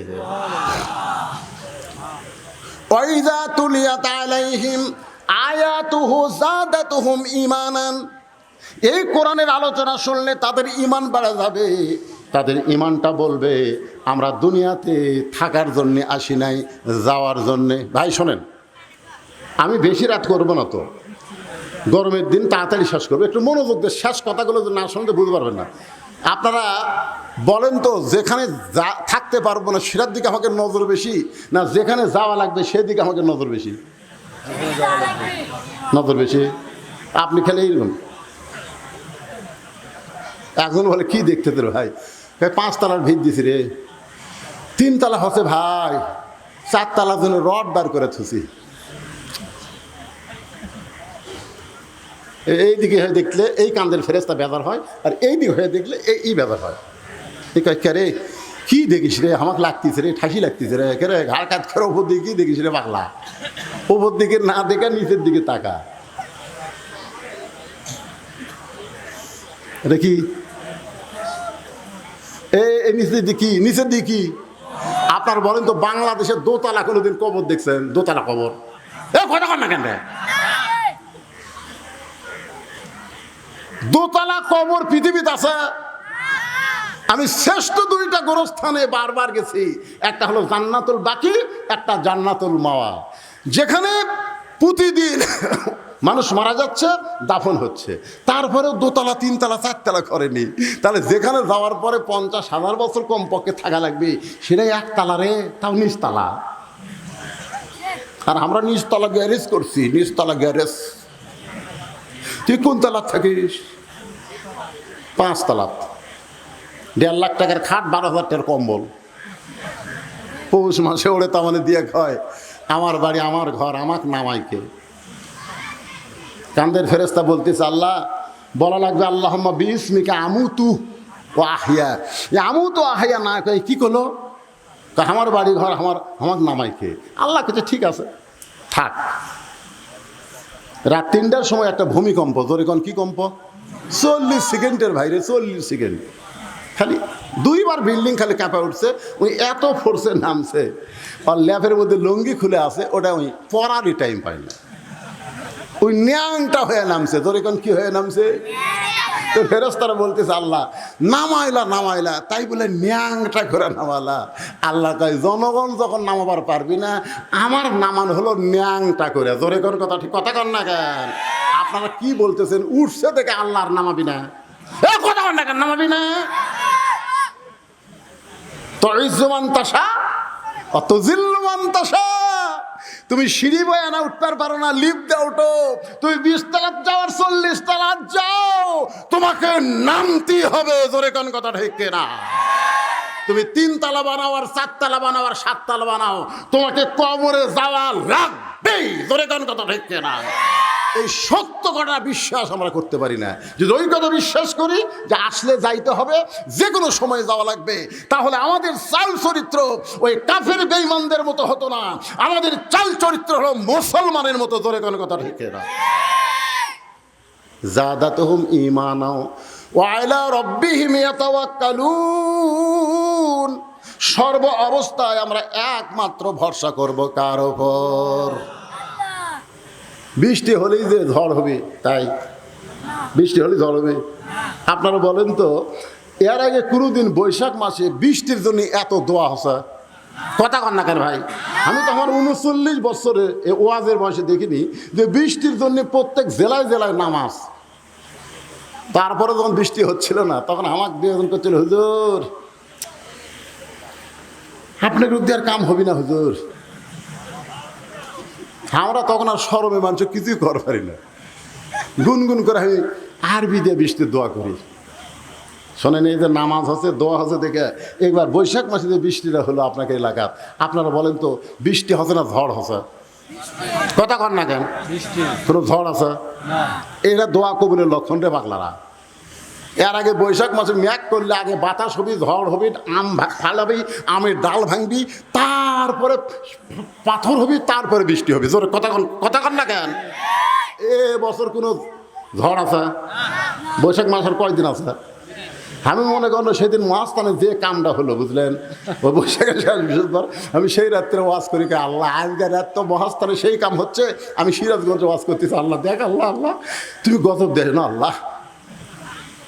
ওয়াইযা তুলিয়াত আলাইহিম আয়াতুহু যাদাতুহুম ঈমানান, এই কোরআনের আলোচনা শুনলে তাদের ঈমান বেড়ে যাবে। তাদের ঈমানটা বলবে আমরা দুনিয়াতে থাকার জন্যে আসি নাই, যাওয়ার জন্যে। ভাই শোনেন, আমি বেশি রাত করবো না তো, গরমের দিন তাড়াতাড়ি শেষ করবো, একটু মনোযোগ দিয়ে শেষ কথাগুলো না শুনতে বুঝতে পারবেন না। আপনারা বলেন তো, যেখানে থাকতে পারবো না সেটার দিকে আমাকে নজর বেশি, না যেখানে যাওয়া লাগবে সেদিকে আমাকে নজর বেশি? নজর বেশি। আপনি খেলে এইরকম। একজন বলে কি দেখতে তোর ভাই, 5 তলার ভিত দিছি রে, 3 তলা হচ্ছে ভাই, 4 তলার জন্য রড বার করে থুছি। এইদিকে হয়ে দেখলে এই কান্দের ফেরেস্তা বেজার হয়, আর এই দিকে হয়ে দেখলে এই বেজার হয়। এই কে রে কি দেখিস রে, আমাকে লাগতিছে রে, ঠাসি লাগতিছে রে, কে রে ঘাড় কাজ করে ওপর দিকে কি দেখিস রে পাগলা, ওপর দিকে না দেখে নিচের দিকে তাকা। এটা কি এই নিচের দিকে, নিচের দিকে আপনার বলেন তো, বাংলাদেশের দোতলা কোনোদিন কবর দেখছেন? দোতলা কবর কথা কর না কেন? দোতলা কবর পৃথিবীতে আছে? আমি শ্রেষ্ঠ 2টা গোরস্থানে বারবার গেছি, একটা হলো জান্নাতুল বাকি, একটা জান্নাতুল মাওয়া, যেখানে প্রতিদিন মানুষ মারা যাচ্ছে, দাফন হচ্ছে, তারপরেও 2 তলা 3 তলা 4 তলা করেনি। তাহলে যেখানে যাওয়ার পরে 50,000 বছর কমপক্ষে থাকা লাগবে, সেটাই 1 তলা রে, তাও নিচতলা। আর আমরা নিচতলা গ্যারেজ করছি, নিচতলা গ্যারেজ। তুই কোন তলা থাকিস? 5 তলা, 1.5 লাখ টাকার খাট, 12,000 টাকার কম্বল, পৌষ মাসে ওরে তামানে দিয়ে খায়, আমার বাড়ি আমার ঘর, আমাকে নামাইকে। কান্দের ফেরেস্তা বলতেছে আল্লাহ, বলা লাগবে আল্লাহুম্মা বিসমিকা আমুতু ও আহিয়া। আমুতু আহিয়া না কই কি করলো, আমার বাড়ি ঘর, আমাকে নামাইকে। আল্লাহ কাছে ঠিক আছে থাক। রাত 3টার সময় একটা ভূমিকম্প, জোরে কোন কি কম্প, 40 সেকেন্ডের ভাইরে, 40 সেকেন্ড। খালি 2 বার বিল্ডিং খালি কাঁপা উঠছে, ওই এত ফোর্সে নামছে, আর ল্যাপের মধ্যে লুঙ্গি খুলে আছে, ওটা ওই পরারই টাইম পায় না, ওই ন্যাংটা হয়ে নামছে। জোরে কোন কি হয়ে নামছে? তো ফেরেশতারা বলতেছে আল্লাহ নামাইলা, তাই বলে ন্যাংটা করে নামালা। আল্লাহ কয় জনগণ যখন নামাবার পারবি না, আমার নামান হলো ন্যাংটা করে। জোরে কোন কথা, ঠিক কথা কর না কেন? আপনারা কি বলতেছেন, উঠছে থেকে আল্লাহর নামাবি না, কথা কর না কেন, নামাবি না? তো ইজ্জুমান তাসা অত জিল্লুমান তাসা, তুমি সিঁড়ি বয়ে না উঠতে পারো না, লিফট দিয়ে ওঠো, তুমি 20 তলা যাওয়ার 40 তলা যাও, তোমাকে নামতেই হবে। জোরে কোন কথা ঠিক না? তুমি 3 তলা বানাও, আর 4 তলা বানাও, আর 7 তলা বানাও, তোমাকে কবরে যাওয়া লাগবেই। জোরে কোন কথা ঠিক না? এই সত্য কথা বিশ্বাস আমরা করতে পারি না। যদি ওই কথা বিশ্বাস করি যে আসলে যাইতে হবে, যে কোনো সময় যাওয়া লাগবে, তাহলে আমাদের চাল চরিত্র ওই কাফের বেঈমানদের মতো হতো না, আমাদের চাল চরিত্র হলো মুসলমানের মতো। জোরে কোন কথা ঠিক না? যাদাতুহুম ঈমানা ওয়া আলা রাব্বিহিম ইয়াতাওয়াক্কালুন। সর্ব অবস্থায় আমরা একমাত্র ভরসা করব কার উপর? বৃষ্টি হলেই যে ঝড় হবে তাই? বৃষ্টি হলেই ঝড় হবে? আপনারা বলেন তো, এর আগে কোনোদিন বৈশাখ মাসে বৃষ্টির জন্য এত দোয়া হচ্ছে? কথা কন না কেন ভাই? আমি তো আমার 39 বছরে ওয়াজের বয়সে দেখিনি যে বৃষ্টির জন্য প্রত্যেক জেলায় জেলায় নামাজ। তারপরে যখন বৃষ্টি হচ্ছিল না, তখন আমাকে দুজন করছিল, হুজুর আপনার উদ্দি আর কাম হবি না হুজুর। আমরা তখন আর শরমে মানুষ কিছুই করতে পারি না, গুনগুন করে আমি আরবি দিয়ে বৃষ্টির দোয়া করি। শোনেন, এই যে নামাজ হচ্ছে, দোয়া হচ্ছে দেখে, একবার বৈশাখ মাসে যে বৃষ্টিটা হলো আপনাকে এলাকার, আপনারা বলেন তো বৃষ্টি হচ্ছে না ঝড় হচ্ছে? কথা কন না কেন? কোনো ঝড় আছে? এটা দোয়া কবুলের লক্ষণ রে পাগলারা। এর আগে বৈশাখ মাসে ম্যাক করলে আগে বাতাস হবি, ঝড় হবি, ফালাবি, আমের ডাল ভাঙবি, তারপরে পাথর হবি, তারপরে বৃষ্টি হবে। জোরে কথা না কেন? এ বছর কোনো ঝড় আছে? বৈশাখ মাসের কয়দিন আছে? আমি মনে করলো সেদিন মহাস্থানে যে কামটা হলো, বুঝলেন, ওই বৈশাখের শেষ বৃহস্পতিবার আমি সেই রাত্রে ওয়াজ করি, আল্লাহ আজকের রাত তো মহাস্থানে সেই কাম হচ্ছে, আমি সিরাজগঞ্জে ওয়াজ করতেছি। আল্লাহ দেখ, আল্লাহ আল্লাহ তুমি গজব দেখ না আল্লাহ।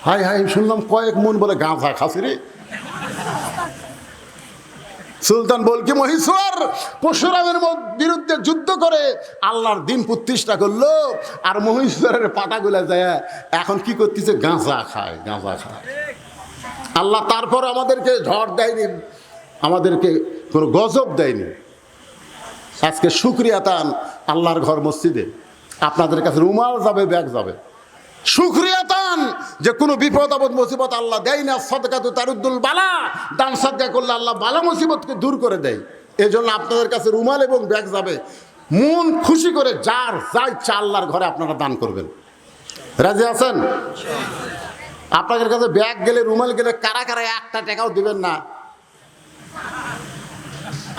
হাই হাই শুনলাম কয়েক মন বলে গাঁজা খাসি রে। সুলতান বলকি মহীশ্বর পরশুরামের বিরুদ্ধে যুদ্ধ করে আল্লাহর দিন প্রতিষ্ঠা করলো, আর মহীশ্বরের পাটাগুলা যায় এখন কি করতেছে? গাঁজা খায়। আল্লাহ তারপর আমাদেরকে ঝড় দেয়নি, আমাদেরকে কোনো গজব দেয়নি। আজকে শুকরিয়া তান আল্লাহর ঘর মসজিদে আপনাদের কাছে রুমাল যাবে, ব্যাগ যাবে। শুকরিয়া তান যে কোনো বিপদ আপদ মুসিবত আল্লাহ দেয় না। সদকাতু তারুদ্দুল বালা, দান সাদকা করলে আল্লাহ বালা মুসিবতকে দূর করে দেয়। এই জন্য আপনাদের কাছে রুমাল এবং ব্যাগ যাবে। মন খুশি করে যার যা ইচ্ছা আল্লাহর ঘরে আপনারা দান করবেন। রাজি আছেন? আপনাদের কাছে ব্যাগ গেলে, রুমাল গেলে কারা কারা একটা টাকাও দিবেন না?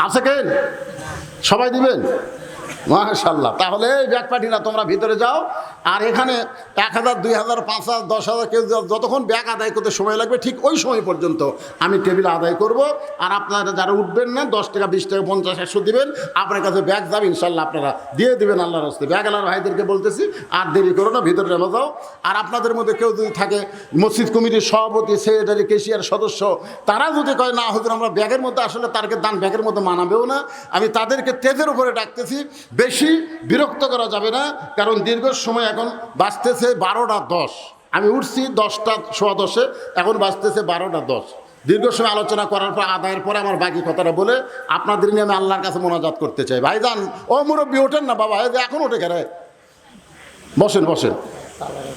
আছে কেন? সবাই দিবেন? মাশাআল্লাহ। তাহলে এই ব্যাগ পাঠিয়ে না, তোমরা ভিতরে যাও। আর এখানে 1000, 2000, 5000, 10,000 কেউ যতক্ষণ ব্যাগ আদায় করতে সময় লাগবে ঠিক ওই সময় পর্যন্ত আমি টেবিল আদায় করব। আর আপনারা যারা উঠবেন না 10 টাকা, 20 টাকা, 50, 100 দিবেন, আপনার কাছে ব্যাগ যাবে ইনশাল্লাহ আপনারা দিয়ে দিবেন আল্লাহর রাস্তায়। ব্যাগ আলার ভাইদেরকে বলতেছি আর দেরি করো না, ভিতরে নেমে যাও। আর আপনাদের মধ্যে কেউ যদি থাকে মসজিদ কমিটির সভাপতি, সেক্রেটারি, কেশিয়ার সদস্য, তারা যদি কয় না হুজুর আমরা ব্যাগের মধ্যে আসলে তারকে দান ব্যাগের মধ্যে মানাবেও না, আমি তাদেরকে তেজের উপরে ডাকতেছি। বেশি বিরক্ত করা যাবে না, কারণ দীর্ঘ সময় এখন বাজতেছে 12:10। আমি উঠছি 10:15, এখন বাজতেছে 12:10। দীর্ঘ সময় আলোচনা করার পর আদায়ের পরে আমার বাকি কথাটা বলে আপনাদের নিয়ে আমি আল্লাহর কাছে মোনাজাত করতে চাই। ভাইজান ও মুরব্বী ওঠেন না বাবা, এই যে এখন ওঠে কেন? বসেন।